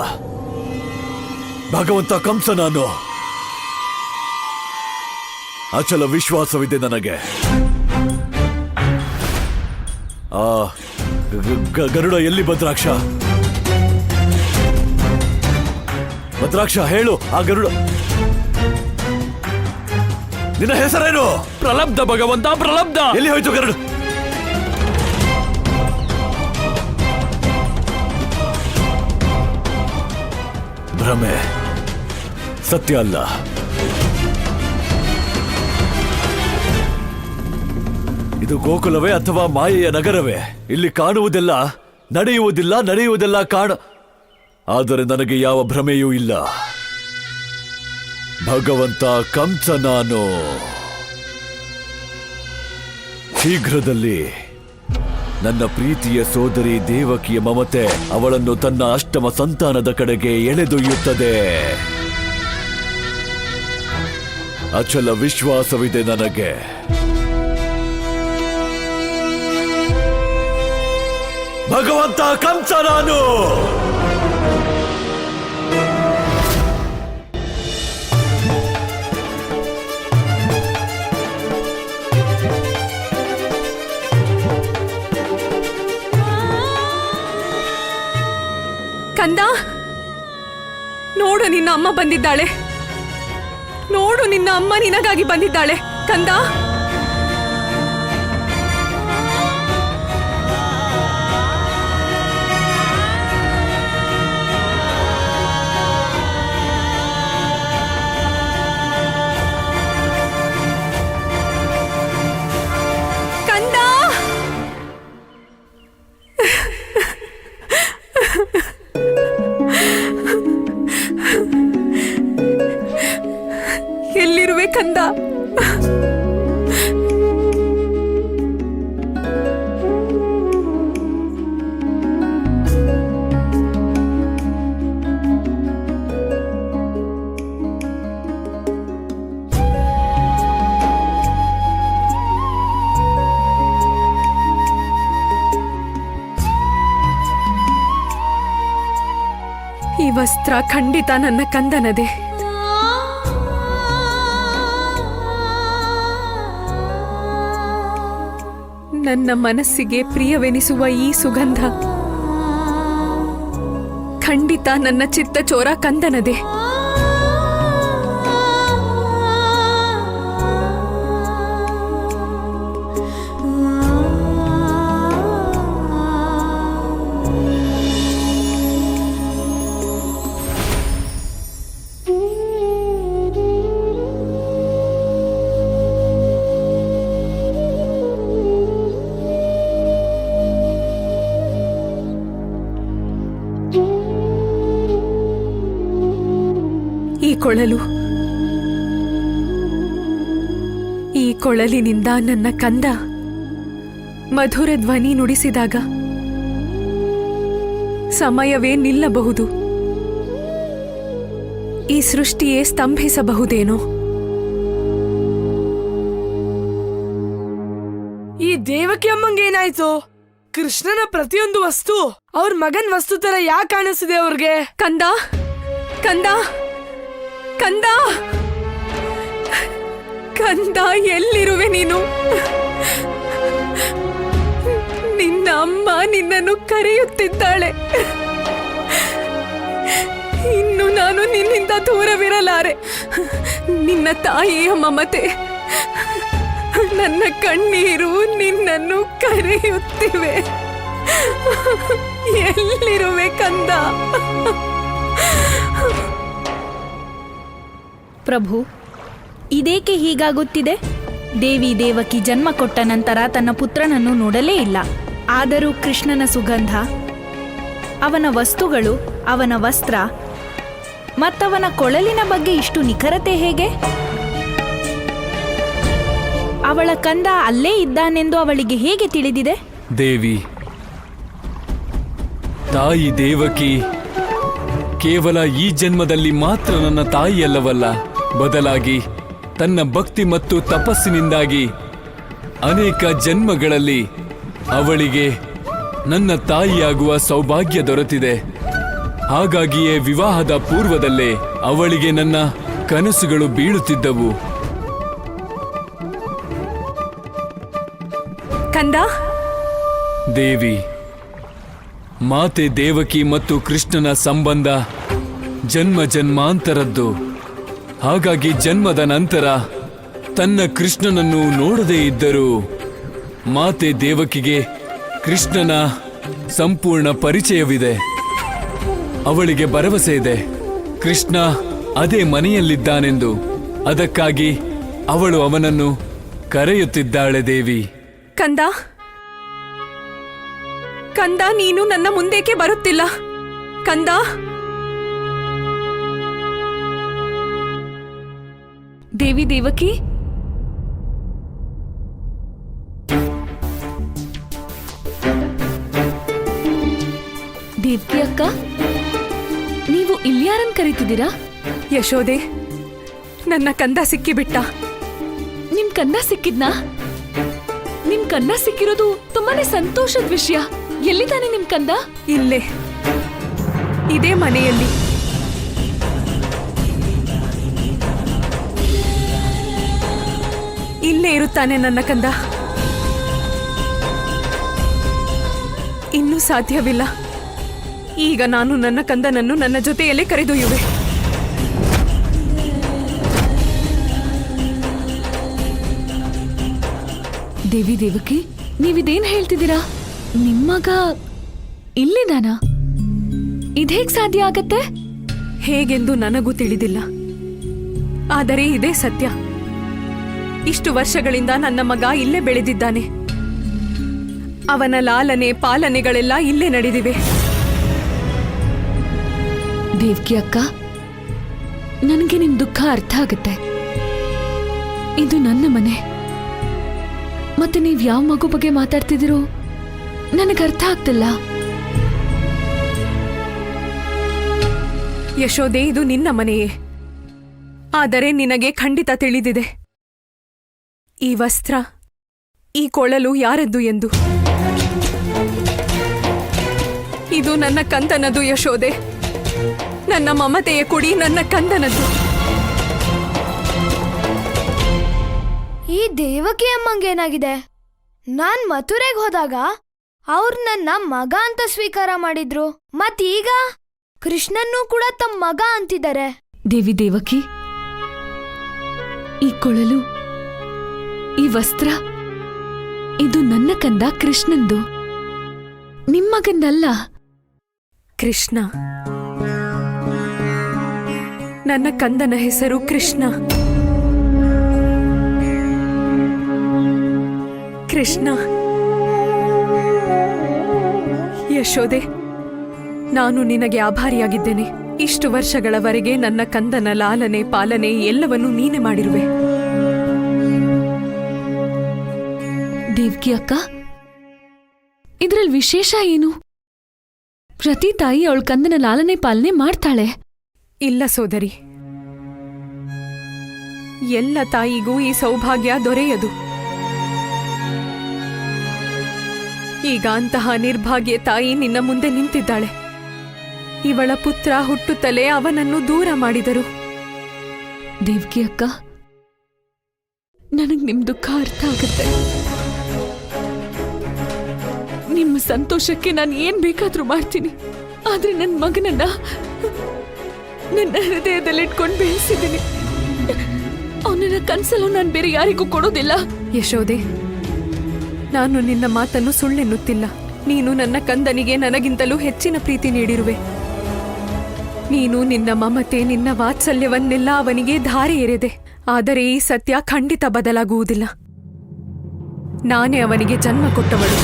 ಭಗವಂತ ಕಂಸ ನಾನು. ಅಚಲ ವಿಶ್ವಾಸವಿದೆ ನನಗೆ. ಆ ಗರುಡ ಎಲ್ಲಿ? ಭದ್ರಾಕ್ಷ, ಭದ್ರಾಕ್ಷ ಹೇಳು. ಆ ಗರುಡ ನಿನ್ನ ಹೆಸರೇನು? ಪ್ರಲಬ್ಧ ಭಗವಂತ, ಪ್ರಲಬ್ಧ. ಎಲ್ಲಿ ಹೋಯ್ತು ಗರುಡ? ಭ್ರಮೆ, ಸತ್ಯ ಅಲ್ಲ. ಇದು ಗೋಕುಲವೇ ಅಥವಾ ಮಾಯೆಯ ನಗರವೇ? ಇಲ್ಲಿ ಕಾಣುವುದೆಲ್ಲ ನಡೆಯುವುದೆಲ್ಲ ಆದರೆ ನನಗೆ ಯಾವ ಭ್ರಮೆಯೂ ಇಲ್ಲ. ಭಗವಂತ ಕಂಸ ನಾನು. ಶೀಘ್ರದಲ್ಲಿ ನನ್ನ ಪ್ರೀತಿಯ ಸೋದರಿ ದೇವಕಿಯ ಮಮತೆ ಅವಳನ್ನು ತನ್ನ ಅಷ್ಟಮ ಸಂತಾನದ ಕಡೆಗೆ ಎಳೆದೊಯ್ಯುತ್ತದೆ. ಅಚಲ ವಿಶ್ವಾಸವಿದೆ ನನಗೆ. ಭಗವಂತ ಕಂಸ ನಾನು. ಕಂದ, ನೋಡು, ನಿನ್ನ ಅಮ್ಮ ಬಂದಿದ್ದಾಳೆ. ನೋಡು, ನಿನ್ನ ಅಮ್ಮ ನಿನಗಾಗಿ ಬಂದಿದ್ದಾಳೆ. ಕಂದ, ಕಂದ. ಎಲ್ಲಿರುವೆ ಕಂದ? ವಸ್ತ್ರ ಖಂಡಿತ ನನ್ನ ಕಂದನದೇ. ನನ್ನ ಮನಸ್ಸಿಗೆ ಪ್ರಿಯವೆನಿಸುವ ಈ ಸುಗಂಧ ಖಂಡಿತ ನನ್ನ ಚಿತ್ತಚೋರ ಕಂದನದೇ. ಈ ಕೊಳಲಿನಿಂದ ನನ್ನ ಕಂದ ಮಧುರ ಧ್ವನಿ ನುಡಿಸಿದಾಗ ಸಮಯವೇ ನಿಲ್ಲಬಹುದು, ಈ ಸೃಷ್ಟಿಯೇ ಸ್ತಂಭಿಸಬಹುದೇನೋ. ಈ ದೇವಕಿ ಅಮ್ಮಂಗೇನಾಯ್ತು? ಕೃಷ್ಣನ ಪ್ರತಿಯೊಂದು ವಸ್ತು ಅವ್ರ ಮಗನ್ ವಸ್ತು ತರ ಯಾಕೆ ಕಾಣಿಸ್ತಿದೆ ಅವ್ರಿಗೆ? ಕಂದ ಕಂದ ಕಂದ ಕಂದ, ಎಲ್ಲಿರುವೆ ನೀನು? ನಿನ್ನ ಅಮ್ಮ ನಿನ್ನನ್ನು ಕರೆಯುತ್ತಿದ್ದಾಳೆ. ಇನ್ನು ನಾನು ನಿನ್ನಿಂದ ದೂರವಿರಲಾರೆ. ನಿನ್ನ ತಾಯಿಯ ಮಮತೆ, ನನ್ನ ಕಣ್ಣೀರು ನಿನ್ನನ್ನು ಕರೆಯುತ್ತಿವೆ. ಎಲ್ಲಿರುವೆ ಕಂದ? ಪ್ರಭು, ಇದೇಕೆ ಹೀಗಾಗುತ್ತಿದೆ? ದೇವಿ ದೇವಕಿ ಜನ್ಮ ಕೊಟ್ಟ ನಂತರ ತನ್ನ ಪುತ್ರನನ್ನು ನೋಡಲೇ ಇಲ್ಲ. ಆದರೂ ಕೃಷ್ಣನ ಸುಗಂಧ, ಅವನ ವಸ್ತುಗಳು, ಅವನ ವಸ್ತ್ರ ಮತ್ತವನ ಕೊಳಲಿನ ಬಗ್ಗೆ ಇಷ್ಟು ನಿಖರತೆ ಹೇಗೆ? ಅವಳ ಕಂದ ಅಲ್ಲೇ ಇದ್ದಾನೆಂದು ಅವಳಿಗೆ ಹೇಗೆ ತಿಳಿದಿದೆ? ದೇವಿ, ತಾಯಿ ದೇವಕಿ ಕೇವಲ ಈ ಜನ್ಮದಲ್ಲಿ ಮಾತ್ರ ನನ್ನ ತಾಯಿಯಲ್ಲವಲ್ಲ, ಬದಲಾಗಿ ತನ್ನ ಭಕ್ತಿ ಮತ್ತು ತಪಸ್ಸಿನಿಂದಾಗಿ ಅನೇಕ ಜನ್ಮಗಳಲ್ಲಿ ಅವಳಿಗೆ ನನ್ನ ತಾಯಿಯಾಗುವ ಸೌಭಾಗ್ಯ ದೊರೆತಿದೆ. ಹಾಗಾಗಿಯೇ ವಿವಾಹದ ಪೂರ್ವದಲ್ಲೇ ಅವಳಿಗೆ ನನ್ನ ಕನಸುಗಳು ಬೀಳುತ್ತಿದ್ದವು. ಕಂದ, ದೇವಿ, ಮಾತೆ ದೇವಕಿ ಮತ್ತು ಕೃಷ್ಣನ ಸಂಬಂಧ ಜನ್ಮ ಜನ್ಮಾಂತರದ್ದು. ಹಾಗಾಗಿ ಜನ್ಮದ ನಂತರ ತನ್ನ ಕೃಷ್ಣನನ್ನು ನೋಡದೇ ಇದ್ದರೂ ಮಾತೆ ದೇವಕಿಗೆ ಕೃಷ್ಣನ ಸಂಪೂರ್ಣ ಪರಿಚಯವಿದೆ. ಅವಳಿಗೆ ಭರವಸೆ ಇದೆ ಕೃಷ್ಣ ಅದೇ ಮನೆಯಲ್ಲಿದ್ದಾನೆಂದು. ಅದಕ್ಕಾಗಿ ಅವಳು ಅವನನ್ನು ಕರೆಯುತ್ತಿದ್ದಾಳೆ. ದೇವಿ, ಕಂದ ಕಂದ, ನೀನು ನನ್ನ ಮುಂದೇಕೆ ಬರುತ್ತಿಲ್ಲ? ಕಂದ, ದೇವಿ ದೇವಕಿ, ದೇವಕಿ ಅಕ್ಕ, ನೀವು ಇಲ್ಯಾರನ್ ಕರೀತಿದ್ದೀರಾ? ಯಶೋದೆ, ನನ್ನ ಕಂದ ಸಿಕ್ಕಿಬಿಟ್ಟ. ನಿಮ್ ಕಂದ ಸಿಕ್ಕಿದ್ನಾ? ನಿಮ್ ಕಂದ ಸಿಕ್ಕಿರೋದು ತುಂಬಾನೇ ಸಂತೋಷದ ವಿಷಯ. ಎಲ್ಲಿದ್ದಾನೆ ನಿಮ್ ಕಂದ? ಇಲ್ಲೇ, ಇದೇ ಮನೆಯಲ್ಲಿ. ಇಲ್ಲೇ ಇರುತ್ತಾನೆ ನನ್ನ ಕಂದ. ಇನ್ನೂ ಸಾಧ್ಯವಿಲ್ಲ. ಈಗ ನಾನು ನನ್ನ ಕಂದನನ್ನು ನನ್ನ ಜೊತೆಯಲ್ಲೇ ಕರೆದೊಯ್ಯುವೆ. ದೇವಿ ದೇವಕಿ, ನೀವಿದೇನ್ ಹೇಳ್ತಿದ್ದೀರಾ? ನಿಮ್ಮಗ ಇಲ್ಲಿದಾನ? ಇದೇಗ್ ಸಾಧ್ಯ ಆಗತ್ತೆ? ಹೇಗೆಂದು ನನಗೂ ತಿಳಿದಿಲ್ಲ, ಆದರೆ ಇದೇ ಸತ್ಯ. ಇಷ್ಟು ವರ್ಷಗಳಿಂದ ನನ್ನ ಮಗ ಇಲ್ಲೇ ಬೆಳೆದಿದ್ದಾನೆ. ಅವನ ಲಾಲನೆ ಪಾಲನೆಗಳೆಲ್ಲ ಇಲ್ಲೇ ನಡೆದಿವೆ. ದೇವಕಿ ಅಕ್ಕ, ನನಗೆ ನಿಮ್ ದುಃಖ ಅರ್ಥ ಆಗುತ್ತೆ. ಇದು ನನ್ನ ಮನೆ. ಮತ್ತೆ ನೀವ್ ಯಾವ ಮಗು ಬಗ್ಗೆ ಮಾತಾಡ್ತಿದ್ದೀರೋ ನನಗೆ ಅರ್ಥ ಆಗ್ತಿಲ್ಲ. ಯಶೋದೆ, ಇದು ನಿನ್ನ ಮನೆಯೇ. ಆದರೆ ನಿನಗೆ ಖಂಡಿತ ತಿಳಿದಿದೆ ಈ ವಸ್ತ್ರ, ಈ ಕೊಳಲು ಯಾರದ್ದು ಎಂದು. ಇದು ನನ್ನ ಕಂದನದು ಯಶೋದೆ. ನನ್ನ ಮಮತೆಯ ಕುಡಿ ನನ್ನ ಕಂದನದ್ದು. ಈ ದೇವಕಿ ಅಮ್ಮಂಗೇನಾಗಿದೆ? ನಾನ್ ಮಥುರೆಗೆ ಹೋದಾಗ ಅವ್ರು ನನ್ನ ಮಗ ಅಂತ ಸ್ವೀಕಾರ ಮಾಡಿದ್ರು, ಮತ್ತೀಗ ಕೃಷ್ಣನ್ನೂ ಕೂಡ ತಮ್ಮ ಮಗ ಅಂತಿದ್ದಾರೆ. ದೇವಿ ದೇವಕಿ, ಈ ಕೊಳಲು, ಈ ವಸ್ತ್ರ, ಇದು ನನ್ನ ಕಂದ ಕೃಷ್ಣಂದು, ನಿಮ್ಮ ಮಗಂದಲ್ಲ. ಕೃಷ್ಣ, ನನ್ನ ಕಂದನ ಹೆಸರು ಕೃಷ್ಣ. ಕೃಷ್ಣ, ಯಶೋದೆ, ನಾನು ನಿನಗೆ ಆಭಾರಿಯಾಗಿದ್ದೇನೆ. ಇಷ್ಟು ವರ್ಷಗಳವರೆಗೆ ನನ್ನ ಕಂದನ ಲಾಲನೆ ಪಾಲನೆ ಎಲ್ಲವನ್ನೂ ನೀನೆ ಮಾಡಿರುವೆ. ದೇವ್ಕಿ ಅಕ್ಕ, ಇದ್ರಲ್ಲಿ ವಿಶೇಷ ಏನು? ಪ್ರತಿ ತಾಯಿ ಅವಳ ಕಂದನ ಲಾಲನೆ ಪಾಲನೆ ಮಾಡ್ತಾಳೆ. ಇಲ್ಲ ಸೋದರಿ, ಎಲ್ಲ ತಾಯಿಗೂ ಈ ಸೌಭಾಗ್ಯ ದೊರೆಯದು. ಈಗ ಅಂತಹ ನಿರ್ಭಾಗ್ಯ ತಾಯಿ ನಿನ್ನ ಮುಂದೆ ನಿಂತಿದ್ದಾಳೆ. ಇವಳ ಪುತ್ರ ಹುಟ್ಟುತ್ತಲೇ ಅವನನ್ನು ದೂರ ಮಾಡಿದರು. ದೇವ್ಕಿ ಅಕ್ಕ, ನನಗ್ ನಿಮ್ ದುಃಖ ಅರ್ಥ ಆಗುತ್ತೆ. ನಿಮ್ಮ ಸಂತೋಷಕ್ಕೆ ನಾನು ಏನ್ ಬೇಕಾದ್ರೂ ಮಾಡ್ತೀನಿ. ಆದ್ರೆ ನನ್ನ ಮಗನನ್ನ ನನ್ನ ಹೃದಯದಲ್ಲಿಟ್ಕೊಂಡು ಬೆಳೆಸಿದ್ದೀನಿ. ಅವನನ್ನ ಕನ್ಸಲು ನಾನು ಬೇರೆ ಯಾರಿಗೂ ಕೊಡೋದಿಲ್ಲ. ಯಶೋದೆ, ನಾನು ನಿನ್ನ ಮಾತನ್ನು ಸುಳ್ಳೆನ್ನುತ್ತಿಲ್ಲ. ನೀನು ನನ್ನ ಕಂದನಿಗೆ ನನಗಿಂತಲೂ ಹೆಚ್ಚಿನ ಪ್ರೀತಿ ನೀಡಿರುವೆ. ನೀನು ನಿನ್ನ ಮಮತೆ, ನಿನ್ನ ವಾತ್ಸಲ್ಯವನ್ನೆಲ್ಲ ಅವನಿಗೆ ಧಾರೆ ಎರೆದೆ. ಆದರೆ ಈ ಸತ್ಯ ಖಂಡಿತ ಬದಲಾಗುವುದಿಲ್ಲ. ನಾನೇ ಅವನಿಗೆ ಜನ್ಮ ಕೊಟ್ಟವಳು.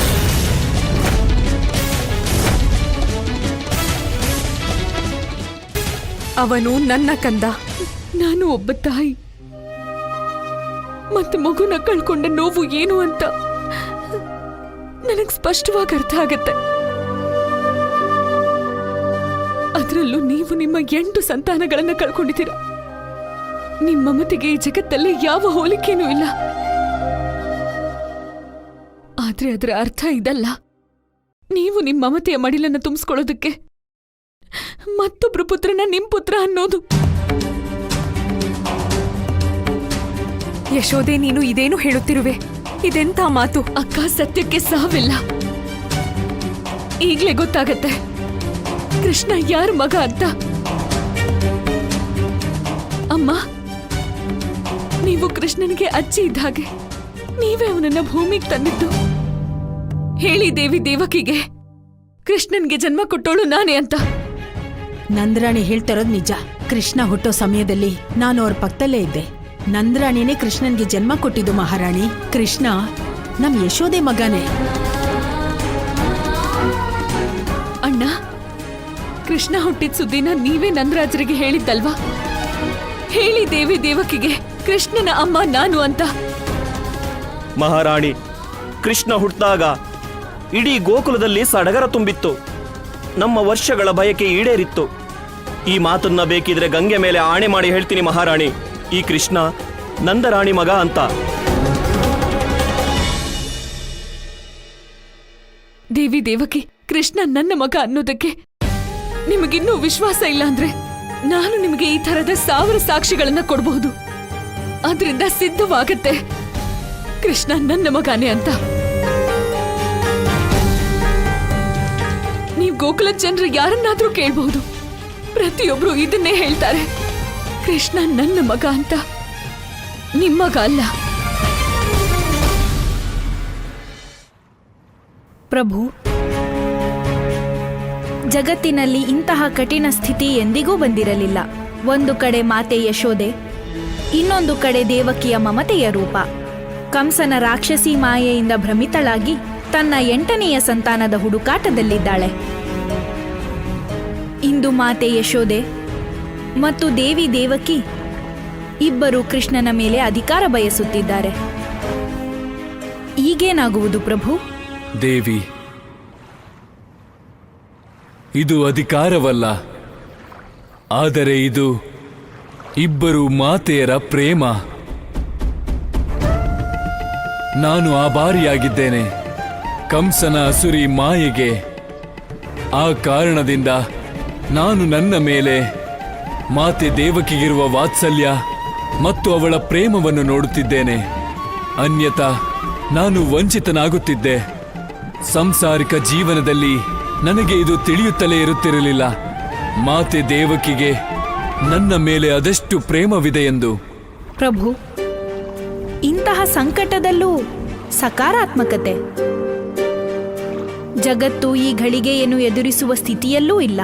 ಅವನು ನನ್ನ ಕಂದ. ನಾನು ಒಬ್ಬ ತಾಯಿ, ಮತ್ತೆ ಮಗುನ ಕಳ್ಕೊಂಡ ನೋವು ಏನು ಅಂತ ನನಗ್ ಸ್ಪಷ್ಟವಾಗಿ ಅರ್ಥ ಆಗತ್ತೆ. ಅದರಲ್ಲೂ ನೀವು ನಿಮ್ಮ 8 ಸಂತಾನಗಳನ್ನ ಕಳ್ಕೊಂಡಿದ್ದೀರ. ನಿಮ್ಮ ಮಮತೆಗೆ ಈ ಜಗತ್ತಲ್ಲಿ ಯಾವ ಹೋಲಿಕೆನೂ ಇಲ್ಲ. ಆದ್ರೆ ಅದರ ಅರ್ಥ ಇದಲ್ಲ. ನೀವು ನಿಮ್ಮ ಮಮತೆಯ ಮಡಿಲನ್ನ ತುಂಬಿಸ್ಕೊಳ್ಳೋದಕ್ಕೆ ಮತ್ತೊಬ್ರು ಪುತ್ರನ ನಿಮ್ ಪುತ್ರ ಅನ್ನೋದು. ಯಶೋದೆ, ನೀನು ಇದೇನು ಹೇಳುತ್ತಿರುವೆ? ಇದೆಂತ ಮಾತು? ಅಕ್ಕ, ಸತ್ಯಕ್ಕೆ ಸಾವಿಲ್ಲ. ಈಗ್ಲೇ ಗೊತ್ತಾಗತ್ತೆ ಕೃಷ್ಣ ಯಾರ ಮಗ ಅಂತ. ಅಮ್ಮ, ನೀವು ಕೃಷ್ಣನಿಗೆ ಅಜ್ಜಿ ಇದ್ದ ಹಾಗೆ. ನೀವೇ ಅವನನ್ನ ಭೂಮಿಗೆ ತಂದಿದ್ದು. ಹೇಳಿ ದೇವಿ ದೇವಕಿಗೆ, ಕೃಷ್ಣನ್ಗೆ ಜನ್ಮ ಕೊಟ್ಟೋಳು ನಾನೇ ಅಂತ. ನಂದರಾಣಿ ಹೇಳ್ತಿರೋದು ನಿಜ. ಕೃಷ್ಣ ಹುಟ್ಟೋ ಸಮಯದಲ್ಲಿ ನಾನು ಅವ್ರ ಪಕ್ಕದಲ್ಲೇ ಇದ್ದೆ. ನಂದರಾಣಿನೇ ಕೃಷ್ಣನ್ಗೆ ಜನ್ಮ ಕೊಟ್ಟಿದ್ದು ಮಹಾರಾಣಿ. ಕೃಷ್ಣ ನಮ್ ಯಶೋದೆ ಮಗನೇ. ಅಣ್ಣ, ಕೃಷ್ಣ ಹುಟ್ಟಿದ ಸುದ್ದಿನ ನೀವೇ ನಂದರಾಜರಿಗೆ ಹೇಳಿದ್ದಲ್ವಾ? ಹೇಳಿ ದೇವಿ ದೇವಕಿಗೆ, ಕೃಷ್ಣನ ಅಮ್ಮ ನಾನು ಅಂತ. ಮಹಾರಾಣಿ, ಕೃಷ್ಣ ಹುಟ್ಟಿದಾಗ ಇಡೀ ಗೋಕುಲದಲ್ಲಿ ಸಡಗರ ತುಂಬಿತ್ತು. ನಮ್ಮ ವರ್ಷಗಳ ಬಯಕೆ ಈಡೇರಿತ್ತು. ಈ ಮಾತನ್ನ ಬೇಕಿದ್ರೆ ಗಂಗೆ ಮೇಲೆ ಆಣೆ ಮಾಡಿ ಹೇಳ್ತೀನಿ ಮಹಾರಾಣಿ, ಈ ಕೃಷ್ಣ ನಂದರಾಣಿ ಮಗ ಅಂತ. ದೇವಿ ದೇವಕಿ, ಕೃಷ್ಣ ನನ್ನ ಮಗ ಅನ್ನೋದಕ್ಕೆ ನಿಮಗಿನ್ನೂ ವಿಶ್ವಾಸ ಇಲ್ಲ ಅಂದ್ರೆ ನಾನು ನಿಮಗೆ ಈ ತರದ 1000 ಸಾಕ್ಷಿಗಳನ್ನ ಕೊಡಬಹುದು. ಅದರಿಂದ ಸಿದ್ಧವಾಗತ್ತೆ ಕೃಷ್ಣ ನನ್ನ ಮಗನೇ ಅಂತ. ನೀವು ಗೋಕುಲದ ಜನರು ಯಾರನ್ನಾದ್ರೂ ಕೇಳಬಹುದು, ಪ್ರತಿಯೊಬ್ರು ಇದನ್ನೇ ಹೇಳ್ತಾರೆ, ಕೃಷ್ಣ ನನ್ನ ಮಗ ಅಂತ, ನಿಮ್ಮ ಮಗ ಅಲ್ಲ. ಪ್ರಭು, ಜಗತ್ತಿನಲ್ಲಿ ಇಂತಹ ಕಠಿಣ ಸ್ಥಿತಿ ಎಂದಿಗೂ ಬಂದಿರಲಿಲ್ಲ. ಒಂದು ಕಡೆ ಮಾತೆ ಯಶೋದೆ, ಇನ್ನೊಂದು ಕಡೆ ದೇವಕಿಯ ಮಮತೆಯ ರೂಪ. ಕಂಸನ ರಾಕ್ಷಸಿ ಮಾಯೆಯಿಂದ ಭ್ರಮಿತಳಾಗಿ ತನ್ನ 8ನೆಯ ಸಂತಾನದ ಹುಡುಕಾಟದಲ್ಲಿದ್ದಾಳೆ. ಇಂದು ಮಾತೆ ಯಶೋದೆ ಮತ್ತು ದೇವಿ ದೇವಕಿ ಇಬ್ಬರು ಕೃಷ್ಣನ ಮೇಲೆ ಅಧಿಕಾರ ಬಯಸುತ್ತಿದ್ದಾರೆ. ಈಗೇನಾಗುವುದು ಪ್ರಭು? ದೇವಿ, ಇದು ಅಧಿಕಾರವಲ್ಲ, ಆದರೆ ಇದು ಇಬ್ಬರು ಮಾತೆಯರ ಪ್ರೇಮ. ನಾನು ಆಭಾರಿಯಾಗಿದ್ದೇನೆ ಕಂಸನ ಅಸುರಿ ಮಾಯೆಗೆ. ಆ ಕಾರಣದಿಂದ ನಾನು ನನ್ನ ಮೇಲೆ ಮಾತೆ ದೇವಕಿಗಿರುವ ವಾತ್ಸಲ್ಯ ಮತ್ತು ಅವಳ ಪ್ರೇಮವನ್ನು ನೋಡುತ್ತಿದ್ದೇನೆ. ಅನ್ಯಥಾ ನಾನು ವಂಚಿತನಾಗುತ್ತಿದ್ದೆ. ಸಂಸಾರಿಕ ಜೀವನದಲ್ಲಿ ನನಗೆ ಇದು ತಿಳಿಯುತ್ತಲೇ ಇರುತ್ತಿರಲಿಲ್ಲ. ಮಾತೆ ದೇವಕಿಗೆ ನನ್ನ ಮೇಲೆ ಅದೆಷ್ಟು ಪ್ರೇಮವಿದೆ ಎಂದು. ಪ್ರಭು, ಇಂತಹ ಸಂಕಟದಲ್ಲೂ ಸಕಾರಾತ್ಮಕತೆ. ಜಗತ್ತು ಈ ಘಳಿಗೆಯನ್ನು ಎದುರಿಸುವ ಸ್ಥಿತಿಯಲ್ಲೂ ಇಲ್ಲ.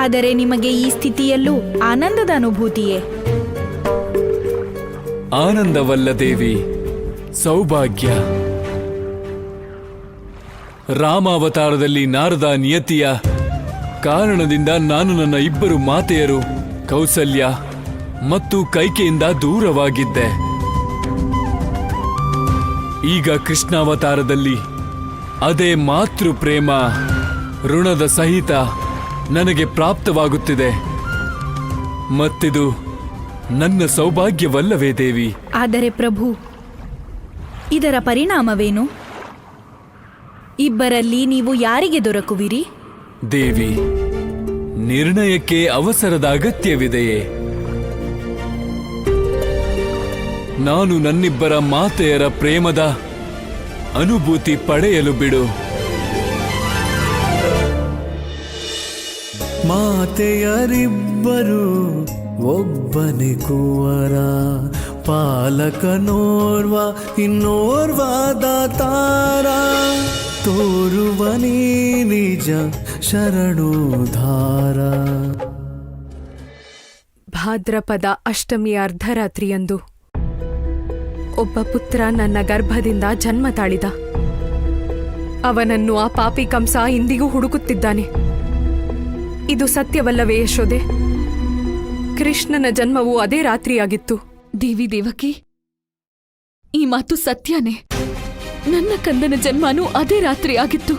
ಆದರೆ ನಿಮಗೆ ಈ ಸ್ಥಿತಿಯಲ್ಲೂ ಆನಂದದ ಅನುಭೂತಿಯೇ? ಆನಂದವಲ್ಲ ದೇವಿ, ಸೌಭಾಗ್ಯ. ರಾಮಾವತಾರದಲ್ಲಿ ನಾರದ ನಿಯತಿಯ ಕಾರಣದಿಂದ ನಾನು ನನ್ನ ಇಬ್ಬರು ಮಾತೆಯರು ಕೌಸಲ್ಯ ಮತ್ತು ಕೈಕೆಯಿಂದ ದೂರವಾಗಿದ್ದೆ. ಈಗ ಕೃಷ್ಣಾವತಾರದಲ್ಲಿ ಅದೇ ಮಾತೃ ಪ್ರೇಮ ಋಣದ ಸಹಿತ ನನಗೆ ಪ್ರಾಪ್ತವಾಗುತ್ತಿದೆ. ಮತ್ತಿದು ನನ್ನ ಸೌಭಾಗ್ಯವಲ್ಲವೇ ದೇವಿ? ಆದರೆ ಪ್ರಭು, ಇದರ ಪರಿಣಾಮವೇನು? ಇಬ್ಬರಲ್ಲಿ ನೀವು ಯಾರಿಗೆ ದೊರಕುವಿರಿ? ದೇವಿ, ನಿರ್ಣಯಕ್ಕೆ ಅವಸರದ ಅಗತ್ಯವಿದೆಯೇ? ನಾನು ನನ್ನಿಬ್ಬರ ಮಾತೆಯರ ಪ್ರೇಮದ ಅನುಭೂತಿ ಪಡೆಯಲು ಬಿಡು. ಮಾತೆಯರಿಬ್ಬರು ಒಬ್ಬನೇ ಕುವರ, ಪಾಲಕನೋರ್ವ ಇನ್ನೋರ್ವ ದಾತಾರ, ತೋರುವನೇ ನಿಜ ಶರಣೋದ್ಧಾರ. ಭಾದ್ರಪದ ಅಷ್ಟಮಿಯ ಅರ್ಧರಾತ್ರಿಯಂದು ಒಬ್ಬ ಪುತ್ರ ನನ್ನ ಗರ್ಭದಿಂದ ಜನ್ಮ ತಾಳಿದ. ಅವನನ್ನು ಆ ಪಾಪಿ ಕಂಸ ಇಂದಿಗೂ ಹುಡುಕುತ್ತಿದ್ದಾನೆ. ಇದು ಸತ್ಯವಲ್ಲವೇ ಯಶೋದೆ? ಕೃಷ್ಣನ ಜನ್ಮವು ಅದೇ ರಾತ್ರಿಯಾಗಿತ್ತು. ದೇವಿ ದೇವಕಿ, ಈ ಮಾತು ಸತ್ಯನೇ. ನನ್ನ ಕಂದನ ಜನ್ಮನೂ ಅದೇ ರಾತ್ರಿ ಆಗಿತ್ತು.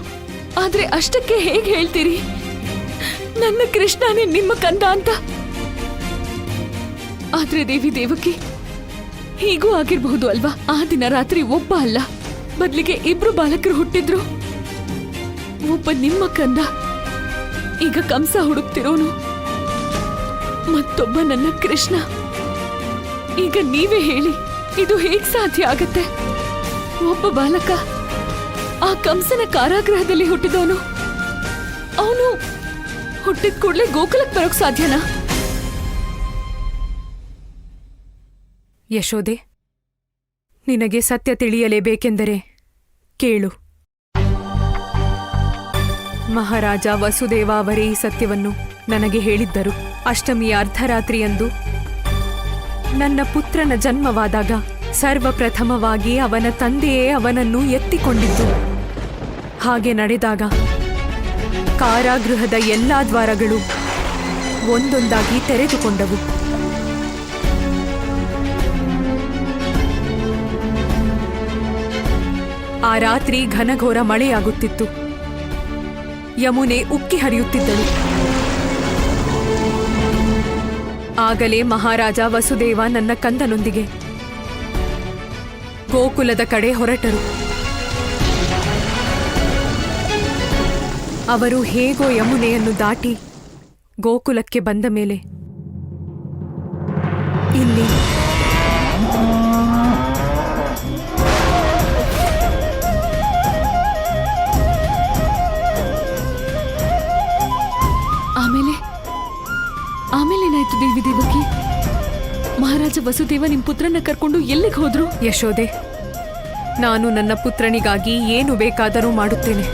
ಆದ್ರೆ ಅಷ್ಟಕ್ಕೆ ಹೇಗೆ ಹೇಳ್ತೀರಿ ನನ್ನ ಕೃಷ್ಣನೇ ನಿಮ್ಮ ಕಂದ ಅಂತ? ಆದ್ರೆ ದೇವಿ ದೇವಕಿ, ಹೀಗೂ ಆಗಿರಬಹುದು ಅಲ್ವಾ? ಆ ದಿನ ರಾತ್ರಿ ಒಬ್ಬ ಅಲ್ಲ, ಬದಲಿಗೆ ಇಬ್ರು ಬಾಲಕರು ಹುಟ್ಟಿದ್ರು. ಒಬ್ಬ ನಿಮ್ಮ ಕಂದ, ಈಗ ಕಂಸ ಹುಡುಕ್ತಿರೋನು, ಮತ್ತೊಬ್ಬ ನನ್ನ ಕೃಷ್ಣ. ಈಗ ನೀವೇ ಹೇಳಿ, ಇದು ಹೇಗ್ ಸಾಧ್ಯ ಆಗತ್ತೆ? ಒಬ್ಬ ಬಾಲಕ ಆ ಕಂಸನ ಕಾರಾಗೃಹದಲ್ಲಿ ಹುಟ್ಟಿದವನು, ಅವನು ಹುಟ್ಟಿದ ಕೂಡಲೇ ಗೋಕುಲಕ್ಕೆ ಬರೋಕ್ ಸಾಧ್ಯನಾ? ಯಶೋದೆ, ನಿನಗೆ ಸತ್ಯ ತಿಳಿಯಲೇಬೇಕೆಂದರೆ ಕೇಳು. ಮಹಾರಾಜ ವಸುದೇವ ಅವರೇ ಈ ಸತ್ಯವನ್ನು ನನಗೆ ಹೇಳಿದ್ದರು. ಅಷ್ಟಮಿಯ ಅರ್ಧರಾತ್ರಿಯಂದು ನನ್ನ ಪುತ್ರನ ಜನ್ಮವಾದಾಗ ಸರ್ವಪ್ರಥಮವಾಗಿ ಅವನ ತಂದೆಯೇ ಅವನನ್ನು ಎತ್ತಿಕೊಂಡಿದ್ದು. ಹಾಗೆ ನಡೆದಾಗ ಕಾರಾಗೃಹದ ಎಲ್ಲಾ ದ್ವಾರಗಳು ಒಂದೊಂದಾಗಿ ತೆರೆದುಕೊಂಡವು. ಆ ರಾತ್ರಿ ಘನಘೋರ ಮಳೆಯಾಗುತ್ತಿತ್ತು. ಯಮುನೆ ಉಕ್ಕಿ ಹರಿಯುತ್ತಿದ್ದಳು. ಆಗಲೇ ಮಹಾರಾಜ ವಸುದೇವ ನನ್ನ ಕಂದನೊಂದಿಗೆ ಗೋಕುಲದ ಕಡೆ ಹೊರಟರು. ಅವರು ಹೇಗೋ ಯಮುನೆಯನ್ನು ದಾಟಿ ಗೋಕುಲಕ್ಕೆ ಬಂದ ಮೇಲೆ ಇಲ್ಲಿ ಆಮೇಲೇನಾಯ್ತು ದೇವಿ ದೇವಕಿ? ಮಹಾರಾಜ ವಸುದೇವ ನಿಮ್ ಪುತ್ರನ ಕರ್ಕೊಂಡು ಎಲ್ಲಿಗೆ ಹೋದ್ರು? ಯಶೋದೆ, ನಾನು ನನ್ನ ಪುತ್ರನಿಗಾಗಿ ಏನು ಬೇಕಾದರೂ ಮಾಡುತ್ತೇನೆ.